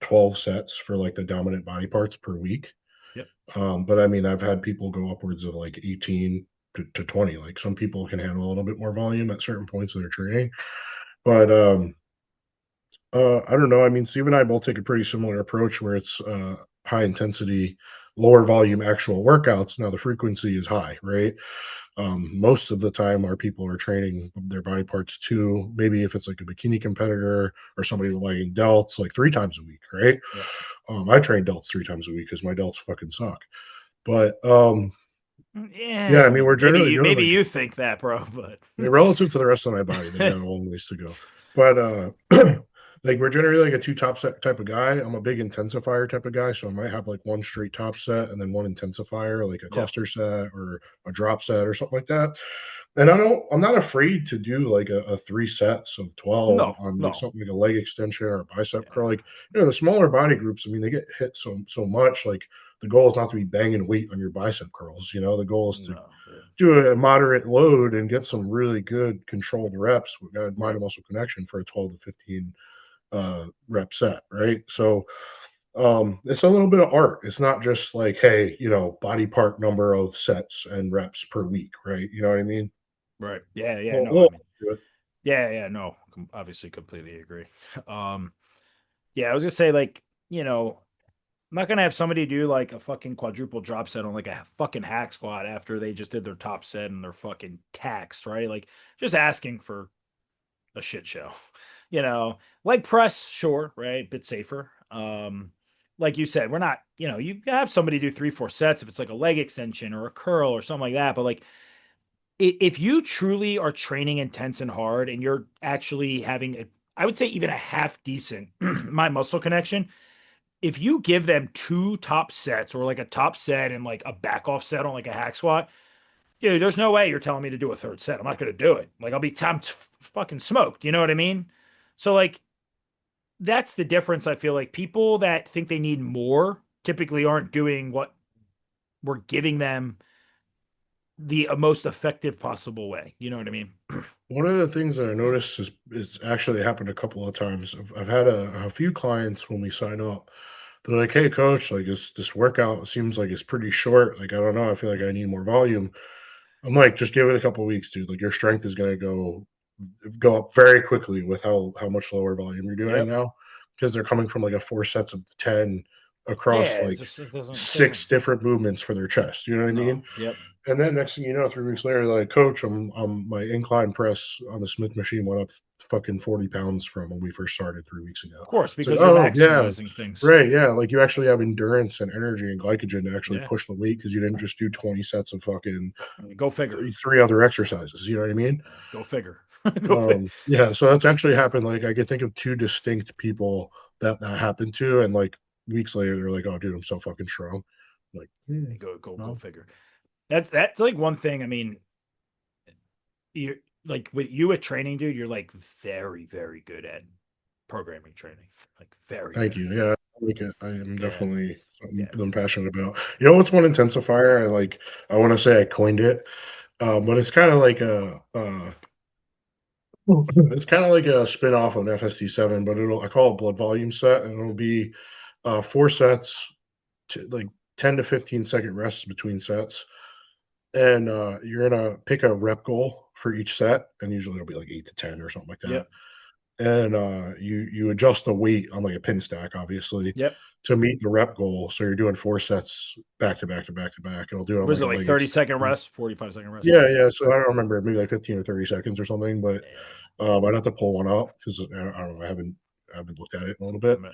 12 sets for like the dominant body parts per week. Yep. But I mean, I've had people go upwards of like 18 to 20. Like some people can handle a little bit more volume at certain points in their training. But I don't know. I mean, Steve and I both take a pretty similar approach where it's high intensity, lower volume actual workouts. Now the frequency is high, right? Most of the time, our people are training their body parts too. Maybe if it's like a bikini competitor or somebody liking delts, like 3 times a week, right? Yep. I train delts 3 times a week because my delts fucking suck. But yeah, Yeah, I I mean, mean, we're generally doing maybe like you think that, bro, but relative to the rest of my body, they got a long ways to go. But like we're generally like a two top set type of guy. I'm a big intensifier type of guy, so I might have like one straight top set and then one intensifier, like a yep. cluster set or a drop set or something like that. And I'm not afraid to do like a 3 sets of 12 No, on like no. something like a leg extension or a bicep Yeah, curl. Like, the smaller body groups, I mean, they get hit so much. Like the goal is not to be banging weight on your bicep curls. The goal is to no. Yeah. do a moderate load and get some really good controlled reps with mind Right, to muscle connection for a 12 to 15 rep set, right? So it's a little bit of art. It's not just like, hey, body part number of sets and reps per week, right? You know what I mean? right. Yeah, yeah. Well, No, I well mean, do it. yeah, yeah. No, obviously, completely agree. Um, yeah, I was gonna say like, I'm not gonna have somebody do like a fucking quadruple drop set on like a fucking hack squat after they just did their top set and they're fucking taxed, right? Like just asking for a shit show. Leg press, sure, right? Bit safer. Like you said, we're not, you have somebody do 3, 4 sets if it's like a leg extension or a curl or something like that. But like if you truly are training intense and hard and you're actually having I would say even a half decent my muscle connection, if you give them two top sets or like a top set and like a back off set on like a hack squat, dude, there's no way you're telling me to do a third set. I'm not going to do it. Like I'll be fucking smoked. You know what I mean? So like that's the difference. I feel like people that think they need more typically aren't doing what we're giving them the most effective possible way. You know what I mean? One of the things that I noticed is actually happened a couple of times. I've had a few clients when we sign up. They're like, "Hey, coach, like this workout seems like it's pretty short. Like I don't know. I feel like I need more volume." I'm like, "Just give it a couple of weeks, dude. Like your strength is gonna go up very quickly with how much lower volume you're doing Yep. now, because they're coming from like a 4 sets of 10 across Yeah, like it doesn't. 6 different movements for their chest. You know what I No. mean? Yep. And then next thing you know, 3 weeks later, they're like, "Coach, my incline press on the Smith machine went up fucking 40 pounds from when we first started 3 weeks ago." Of course, It's like, because you're "Oh yeah, maximizing things. right, yeah." Like you actually have endurance and energy and glycogen to actually Yeah. push the weight because you didn't just do 20 sets of fucking I mean, go figure. three other exercises. You know what I mean? Go figure. Go figure. Yeah, so that's actually happened. Like I could think of two distinct people that happened to, and like weeks later, they're like, "Oh, dude, I'm so fucking strong." I'm like, Go well, figure. That's like one thing. I mean, you like with you at training, dude. You're like very good at programming training. Like thank you. very Yeah, I like it. I am yeah definitely something yeah that I'm passionate about. You know what's one intensifier? I like. I want to say I coined it, but it's kind of like it's kind of like a spin off of FST7, but it'll I call it blood volume set, and it'll be 4 sets, like 10 to 15 second rests between sets, and you're gonna pick a rep goal for each set, and usually it'll be like 8 to 10 or something like that. yep And you adjust the weight on like a pin stack, obviously, yep. to meet the rep goal. So you're doing 4 sets back to back to back to back. It'll do it on Was like it a like leg 30-second extension. rest, 45-second rest? Yeah, yeah. So I don't remember, maybe like 15 or 30 seconds or something, but Yeah. I'd have to pull one up because I don't know. I haven't looked at it in a little bit. I'm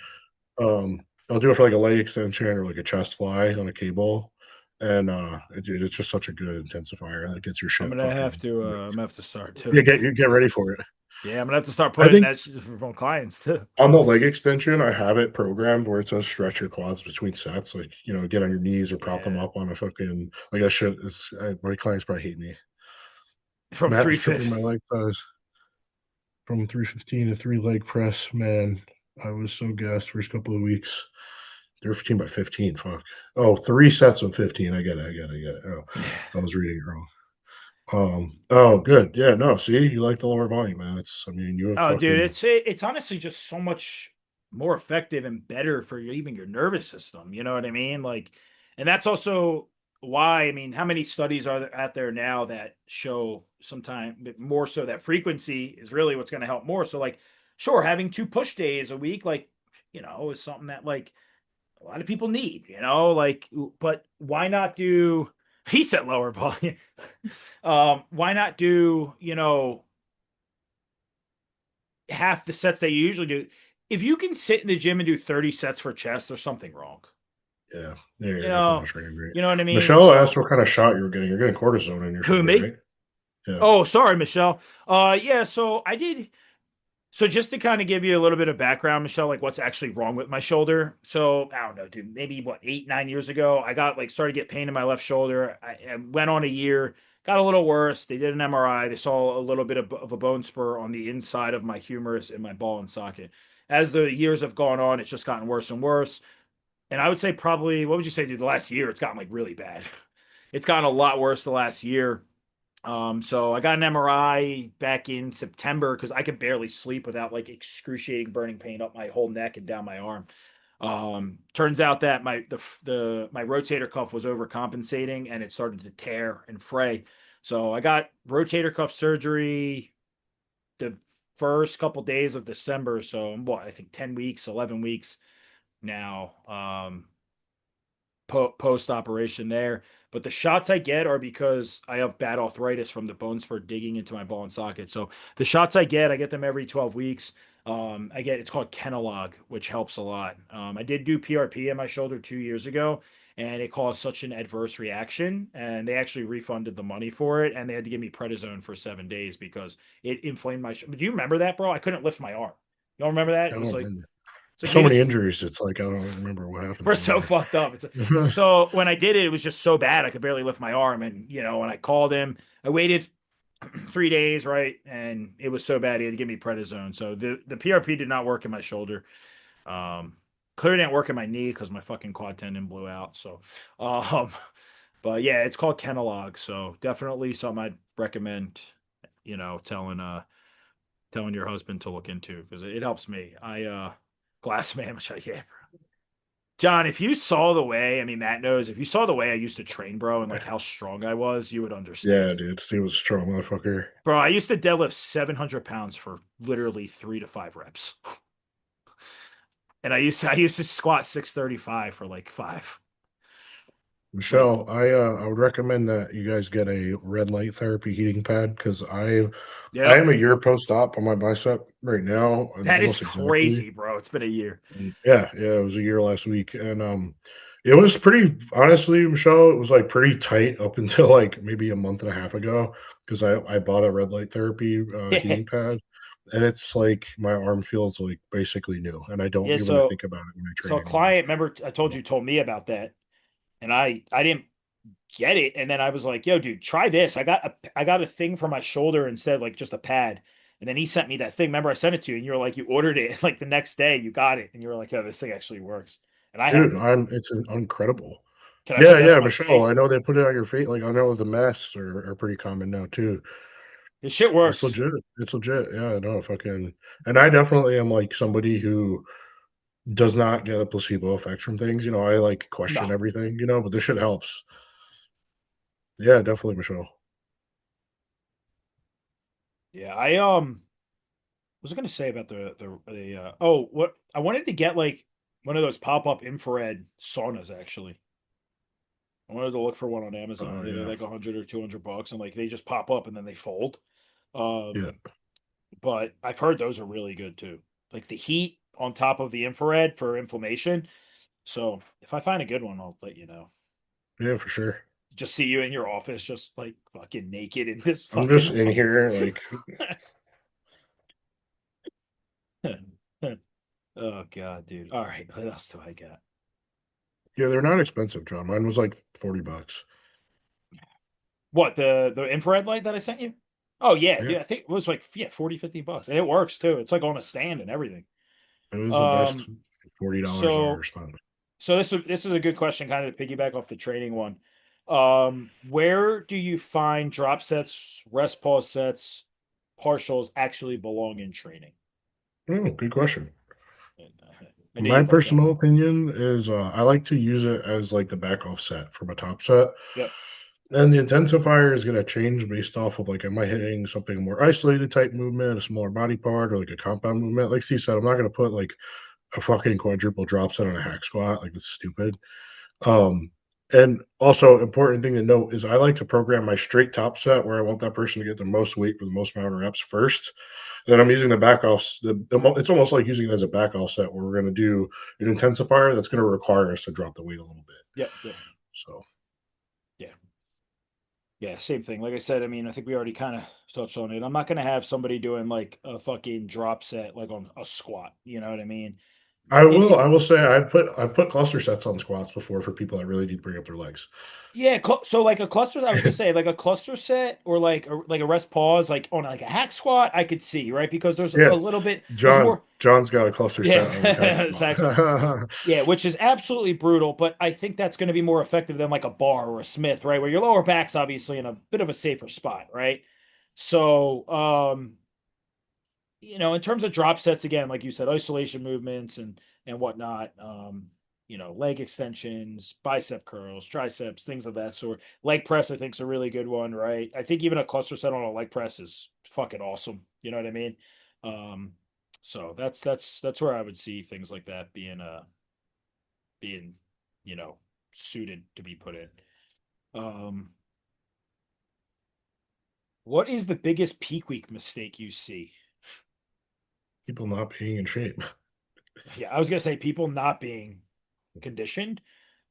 gonna, Um, I'll do it for like a leg extension or like a chest fly on a cable. And dude, it's just such a good intensifier that gets your I'm shit gonna have fucking to ripped. I'm gonna have to start Yeah, doing get ready for it. yeah, I'm gonna have to start I putting think that shit for my clients too. on the leg extension, I have it programmed where it says stretch your quads between sets, like get on your knees or prop them Yeah. up on a fucking like that shit is. My clients probably hate me. From Matt is tripling my 350. leg size from 315 to three leg press. Man, I was so gassed first couple of weeks. 315 by 15. Fuck. Oh, 3 sets of 15. I get it. I get it. I get it. Oh, Yeah. I was reading it wrong. Oh, good. Yeah, no, see, you like the lower volume, man. I mean, you have Oh, dude, fucking, it's honestly just so much more effective and better for even your nervous system. You know what I mean? Like, and that's also why. I mean, how many studies are there out there now that show sometime more so that frequency is really what's going to help more? So, like, sure, having 2 push days a week, like, is something that like a lot of people need. Like, but why not do? He said lower volume. Why not do half the sets that you usually do? If you can sit in the gym and do 30 sets for chest, there's something wrong. yeah, yeah, You you're definitely know, not training great. you know what I mean? Michelle asked So what kind of shot you were getting. You're getting cortisone in your who shoulder, me? right? Yeah. Oh, sorry, Michelle. Yeah, so I did. So just to kind of give you a little bit of background, Michelle, like what's actually wrong with my shoulder. So I don't know, dude, maybe what 8, 9 years ago, I got like started to get pain in my left shoulder. I went on a year, got a little worse. They did an MRI. They saw a little bit of a bone spur on the inside of my humerus and my ball and socket. As the years have gone on, it's just gotten worse and worse. And I would say probably, what would you say, dude? The last year, it's gotten like really bad. It's gotten a lot worse the last year. So I got an MRI back in September because I could barely sleep without like excruciating burning pain up my whole neck and down my arm. Turns out that my rotator cuff was overcompensating and it started to tear and fray. So I got rotator cuff surgery the first couple days of December. So what I think 10 weeks, 11 weeks now. Post operation there. But the shots I get are because I have bad arthritis from the bone spur digging into my ball and socket. So the shots I get them every 12 weeks. It's called Kenalog, which helps a lot. I did do PRP in my shoulder 2 years ago, and it caused such an adverse reaction. And they actually refunded the money for it, and they had to give me prednisone for 7 days because it inflamed my. Do you remember that, bro? I couldn't lift my arm. You don't remember that? I It was don't like remember. it's like So maybe many injuries. It's like I don't remember what happened we're so anymore. fucked up. So when I did it, it was just so bad I could barely lift my arm. And when I called him, I waited. 3 days, right? And it was so bad he had to give me prednisone. So the PRP did not work in my shoulder. Um, Clearly didn't work in my knee because my fucking quad tendon blew out. So, um, but yeah, it's called Kenalog. So definitely something I'd recommend. Telling your husband to look into because it helps me. Glass man, which I yeah. John, if you saw the way, I mean, Matt knows, if you saw the way I used to train, bro, and like how strong I was, you would Yeah, understand. dude. Steve was a strong motherfucker. Bro, I used to deadlift 700 pounds for literally 3 to 5 reps. And I used to squat 635 for like five. Like, Michelle, I would recommend that you guys get a red light therapy heating pad because I yep. am a year post op on my bicep right now, That is almost exactly. crazy, bro. It's been a year. And yeah, it was a year last week, and it was pretty honestly, Michelle, it was like pretty tight up until like maybe a month and a half ago because I bought a red light therapy Yeah. heating pad, and it's like my arm feels like basically new, and I don't Yeah. even So, think about it when I so train a anymore. client, remember I told So, you told me about that, and I didn't get it. And then I was like, yo, dude, try this. I got a thing for my shoulder instead of like just a pad. And then he sent me that thing. Remember, I sent it to you, and you were like, you ordered it. Like the next day, you got it, and you were like, oh, this thing actually works. And I have dude, it. it's incredible. Can I put Yeah, that on yeah, my Michelle, I face? know they put it on your feet. Like I know the masks are pretty common now too. This shit It's works. legit. It's legit. Yeah, no, fucking. And I definitely am like somebody who does not get a placebo effect from things. I like question No, everything. But this shit helps. Yeah, definitely, Michelle. yeah, what was I gonna say about what I wanted to get like one of those pop up infrared saunas actually. I wanted to look for one on Amazon. They're Yeah, like 100 or 200 bucks, and like they just pop up and then they fold. yeah, Um, but I've heard those are really good too. Like the heat on top of the infrared for inflammation. So if I find a good one, I'll let you know. yeah, for sure. Just see you in your office, just like fucking naked in this I'm just fucking in room. here, like, Oh god, dude. All right, what else do I got? yeah, they're not expensive, John. Mine was like $40. What, the infrared light that I sent you? Oh yeah, Yeah, dude. I think it was like, yeah, 40, 50 bucks. And it works too. It's like on a stand and everything. it was the best Um $40 I ever so spent. so this is a good question, kind of to piggyback off the training one. Where do you find drop sets, rest pause sets, partials actually belong in training? Oh, good question. I know My you've worked out. personal opinion is I like to use it as like the back off set for my top set. Yep. And the intensifier is going to change based off of like, am I hitting something more isolated type movement, a smaller body part, or like a compound movement? Like Steve said, I'm not going to put like a fucking quadruple drop set on a hack squat. Like, that's stupid. Um, and also, important thing to note is I like to program my straight top set where I want that person to get the most weight for the most amount of reps first. Then I'm using the back off. It's almost like using it as a back off set where we're going to do an intensifier that's going to require us to drop the weight a little bit. Yep. Yep. So Yeah. Yeah, same thing. Like I said, I mean, I think we already kind of touched on it. I'm not gonna have somebody doing like a fucking drop set like on a squat. You know what I mean? I And will. you, I will say I put cluster sets on squats before for people that really need to bring up their legs. yeah. So like a cluster, I was gonna say like a cluster set or like a rest pause like on like a hack squat, I could see right because there's Yeah, a little bit there's John. more. John's got a cluster set on his hack Yeah, hack squat. squat. Yeah, which is absolutely brutal, but I think that's going to be more effective than like a bar or a Smith, right? Where your lower back's obviously in a bit of a safer spot, right? So, in terms of drop sets, again, like you said, isolation movements and whatnot, leg extensions, bicep curls, triceps, things of that sort. Leg press, I think, is a really good one, right? I think even a cluster set on a leg press is fucking awesome. You know what I mean? Um, so that's where I would see things like that being, you know, suited to be put in. Um, what is the biggest peak week mistake you see? People not being in shape. Yeah, I was gonna say people not being conditioned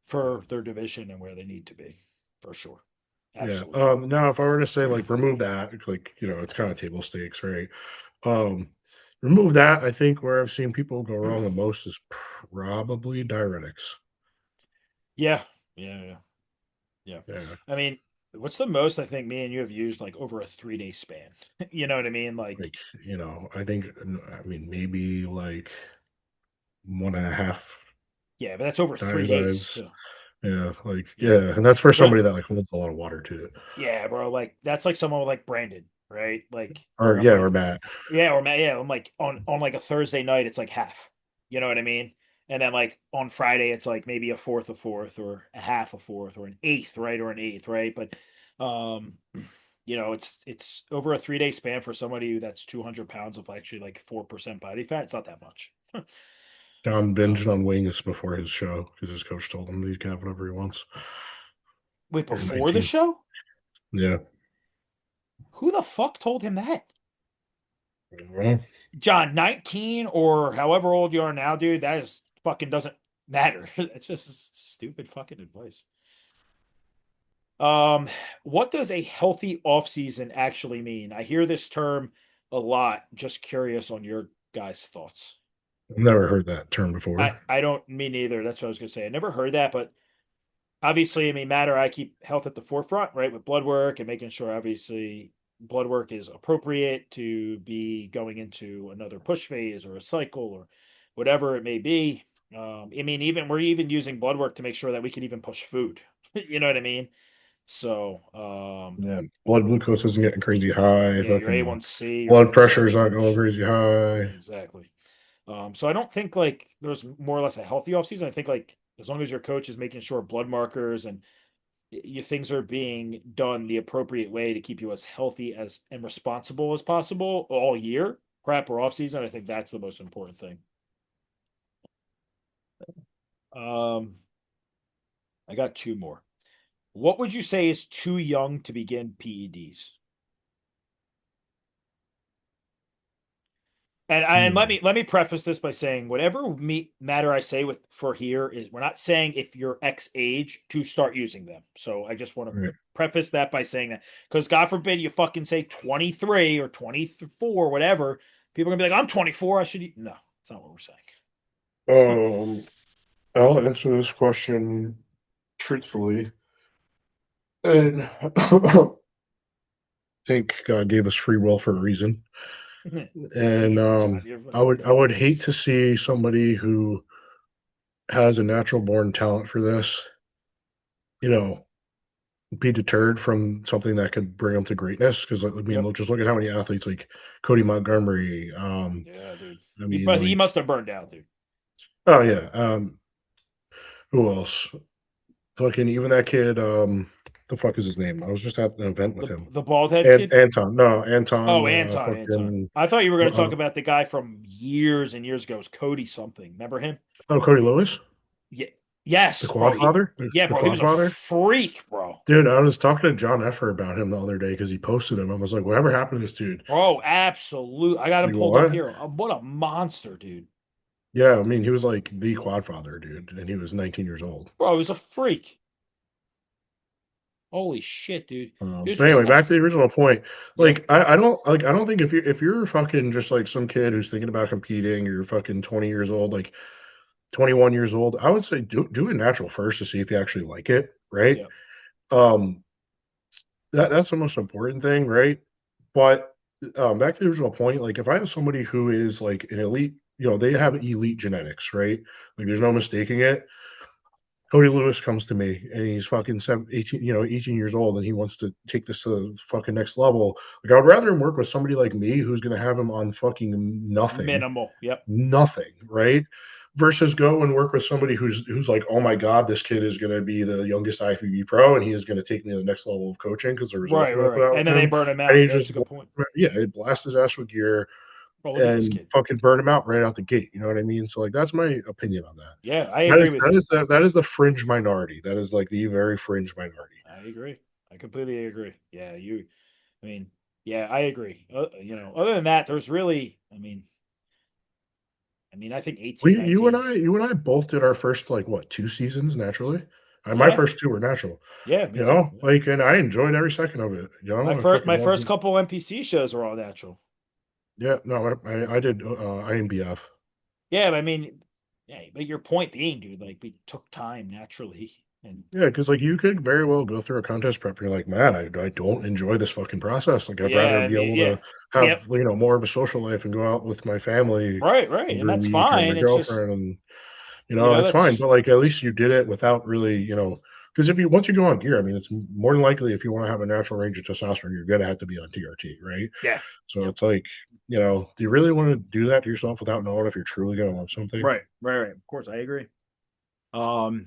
for their division and where they need to be, for sure. Yeah. Absolutely. Now, if I were to say like remove that, like it's kind of table stakes, right? Um, remove that. I think where I've seen people go wrong the most is probably diuretics. Yeah, yeah, yeah, yeah. Yeah. I mean, What's the most I think me and you have used like over a 3 day span? You know what I mean? Like, Like, I think, I mean, maybe like one and a half yeah, but that's over three times days I've, still. yeah, like, Yeah. yeah, and that's for But somebody that like holds a lot of water to it. yeah, bro, like that's like someone like Brandon, right? Like Or where I'm yeah, or like, Matt. yeah, or yeah, I'm like on like a Thursday night, it's like half. You know what I mean? And then like on Friday, it's like maybe a fourth, or a half a fourth, or an eighth, right? Or an eighth, right? But it's over a 3 day span for somebody that's 200 pounds of actually like 4% body fat. It's not that much. John Um, binged on wings before his show because his coach told him he can have whatever he wants. Wait, You're before the 19. show? Yeah. Who the fuck told him that? Well, John, 19 or however old you are now, dude, that is fucking doesn't matter. It's just stupid fucking advice. Um, what does a healthy off season actually mean? I hear this term a lot. Just curious on your guys' thoughts. I've never heard that term before. I don't mean either. That's what I was gonna say. I never heard that, but obviously, I mean, matter. I keep health at the forefront, right, with blood work and making sure, obviously, blood work is appropriate to be going into another push phase or a cycle or whatever it may be. I mean, even we're even using blood work to make sure that we can even push food. You know what I mean? So, Yeah. Blood glucose isn't getting crazy high. yeah, your Fucking A1C, your blood INSA, pressure's not going crazy high. exactly. So I don't think like there's more or less a healthy off season. I think like as long as your coach is making sure blood markers and your things are being done the appropriate way to keep you as healthy as and responsible as possible all year, prep or off season, I think that's the most important thing. Um, I got two more. What would you say is too young to begin PEDs? And let Hmm. me preface this by saying whatever matter I say with for here is we're not saying if you're X age to start using them. So I just want to Right. preface that by saying that because God forbid you fucking say 23 or 24, whatever, people are gonna be like, I'm 24, I should. No, that's not what we're saying. Um, I'll answer this question truthfully. And I think God gave us free will for a reason. And Damn, John, you're I fucking would I crazy. would hate to see somebody who has a natural born talent for this, you know, be deterred from something that could bring them to greatness. Because I mean, Yep. just look at how many athletes like Cody Montgomery. Yeah, dude. I He mean, must he like, must have burned out, dude. oh yeah. Who else? Fucking even that kid. The fuck is his name? I was just at an event with him. The bald head And kid. Anton, no, Anton. Oh, Anton, Anton. Fucking. I thought you were going to talk Uh, about the guy from years and years ago. It was Cody something. Remember him? oh, Cody Lewis, Yeah. the Yes, bro. Quad Father, Yeah, the bro. He Quad was a Father. freak, bro. Dude, I was talking to John Effer about him the other day because he posted him. I was like, "Whatever happened to this dude?" Bro, absolute. I got him You go, pulled up what? here. What a monster, dude. Yeah, I mean, he was like the Quad Father, dude, and he was 19 years old. Bro, he was a freak. Holy shit, dude. This But was anyway, not. back to the original point. Yeah, Like, I don't think if you're fucking just like some kid who's thinking about competing, you're fucking 20 years old, like 21 years old, I would say do it natural first to see if you actually like it, right? yeah, Um, that's the most important thing, right? But back to the original point, like if I have somebody who is like an elite, they have elite genetics, right? Like there's no mistaking it. Cody Lewis comes to me and he's fucking 18, 18 years old and he wants to take this to the fucking next level. Like I'd rather him work with somebody like me who's going to have him on fucking nothing, minimal. Yep. nothing, right? Versus go and work with somebody who's like, oh my god, this kid is going to be the youngest IFBB pro and he is going to take me to the next level of coaching because the results Right, I'm right, going to put right. out And with then they him, burn him and out. he Yeah, that's just a good point. yeah, it blast his ass with gear Bro, look at this and kid. fucking burn him out right out the gate. You know what I mean? So like that's my opinion on that. Yeah, I That agree is with that you. is that is the fringe minority. That is like the very fringe minority. I agree. I completely agree. Yeah, I mean, yeah, I agree. Other than that, there's really, I think 18, We you and 19. I you and I both did our first like what 2 seasons naturally. My Yeah, first two were natural. yeah, me too. Yeah. Like and I enjoyed every second of it. My I first fucking my loved first it. couple NPC shows were all natural. Yeah, no, I did IMBF. Yeah, but I mean, yeah, but your point being, dude, like we took time naturally. And Yeah, because like you could very well go through a contest prep. And you're like, man, I don't enjoy this fucking process. Like, I'd yeah, rather I be mean, able yeah, to have yep, more of a social life and go out with my family right, right, and every that's week or my fine. It's just, girlfriend, and it's fine. that's But like, at least you did it without really, because if you once you go on gear, I mean, it's more than likely if you want to have a natural range of testosterone, you're gonna have to be on TRT, right? yeah, So yep, it's like, do you really want to do that to yourself without knowing if you're truly gonna love something? right, right, right. Of course, I agree. Um,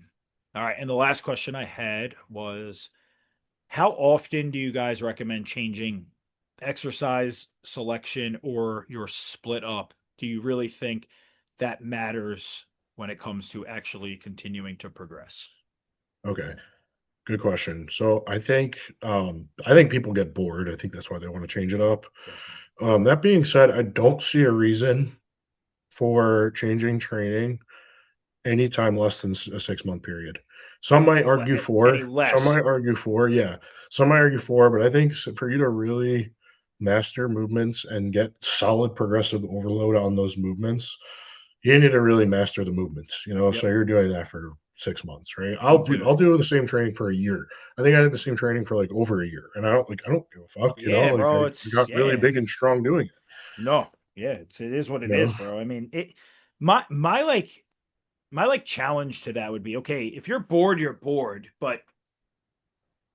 all right, and the last question I had was, how often do you guys recommend changing exercise selection or your split up? Do you really think that matters when it comes to actually continuing to progress? Okay. Good question. So I think people get bored. I think that's why they want to change it up. Definitely. That being said, I don't see a reason for changing training anytime less than a 6-month period. Any Some less? might argue for, yeah, some might argue for, but I think for you to really master movements and get solid progressive overload on those movements, you need to really master the movements, so Yep, you're doing that for 6 months, right? me I'll do too. I'll do the same training for a year. I think I did the same training for like over a year, and I don't give a fuck, Yeah, like bro, I it's got really yeah. big and strong doing it, No, yeah, it is what you it know? is, bro. I mean, my challenge to that would be, okay, if you're bored, you're bored, but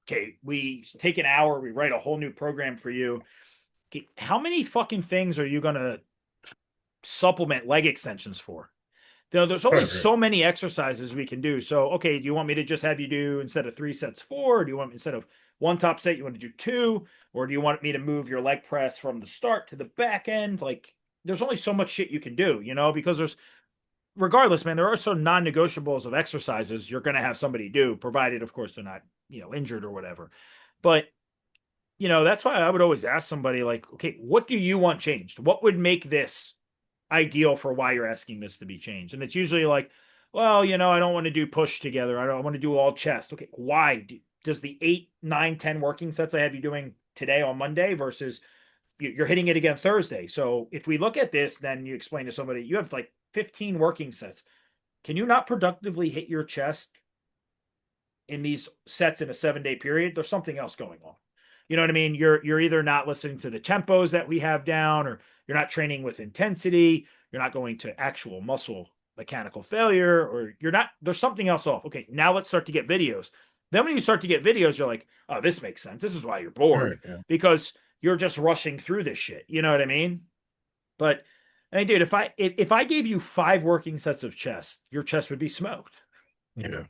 okay, we take an hour, we write a whole new program for you. Okay, how many fucking things are you gonna supplement leg extensions for? There's only Right, right. so many exercises we can do. So, okay, do you want me to just have you do instead of 3 sets, four? Or do you want instead of one top set, you want to do two? Or do you want me to move your leg press from the start to the back end? Like, there's only so much shit you can do, because regardless, man, there are some non-negotiables of exercises you're going to have somebody do, provided, of course, they're not, injured or whatever. But, that's why I would always ask somebody, like, okay, what do you want changed? What would make this ideal for why you're asking this to be changed? And it's usually like, well, I don't want to do push together. I don't want to do all chest. Okay, why? Does the 8, 9, 10 working sets I have you doing today on Monday versus you're hitting it again Thursday? So if we look at this, then you explain to somebody, you have like 15 working sets. Can you not productively hit your chest in these sets in a 7-day period? There's something else going on. You know what I mean? You're either not listening to the tempos that we have down, or you're not training with intensity. You're not going to actual muscle mechanical failure, or you're not. There's something else off. Okay, now let's start to get videos. Then when you start to get videos, you're like, oh, this makes sense. This is why you're All right, bored, yeah. because you're just rushing through this shit. You know what I mean? But hey, dude, if I gave you 5 working sets of chest, your chest would be smoked. Yeah.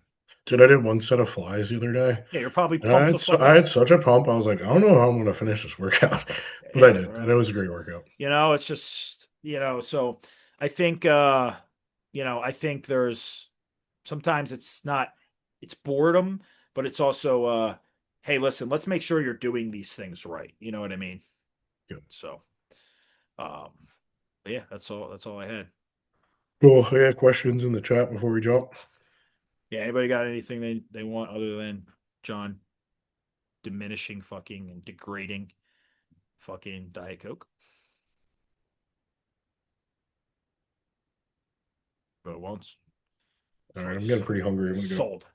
Dude, I did one set of flies the other day, Yeah, you're probably and I pumped had the fuck I up. had such a pump, I was like, "I don't know how I'm gonna finish this workout," but I Yeah, did, and it bro. was a great workout. It's just, so I think I think there's sometimes it's not it's boredom, but it's also hey, listen, let's make sure you're doing these things right. You know what I mean? Yeah. So um but yeah, that's all I had. Cool. Yeah, questions in the chat before we jump? Yeah, anybody got anything they want other than John diminishing fucking and degrading fucking Diet Coke? But once, All right, I'm twice. getting pretty hungry. I'm gonna go Sold.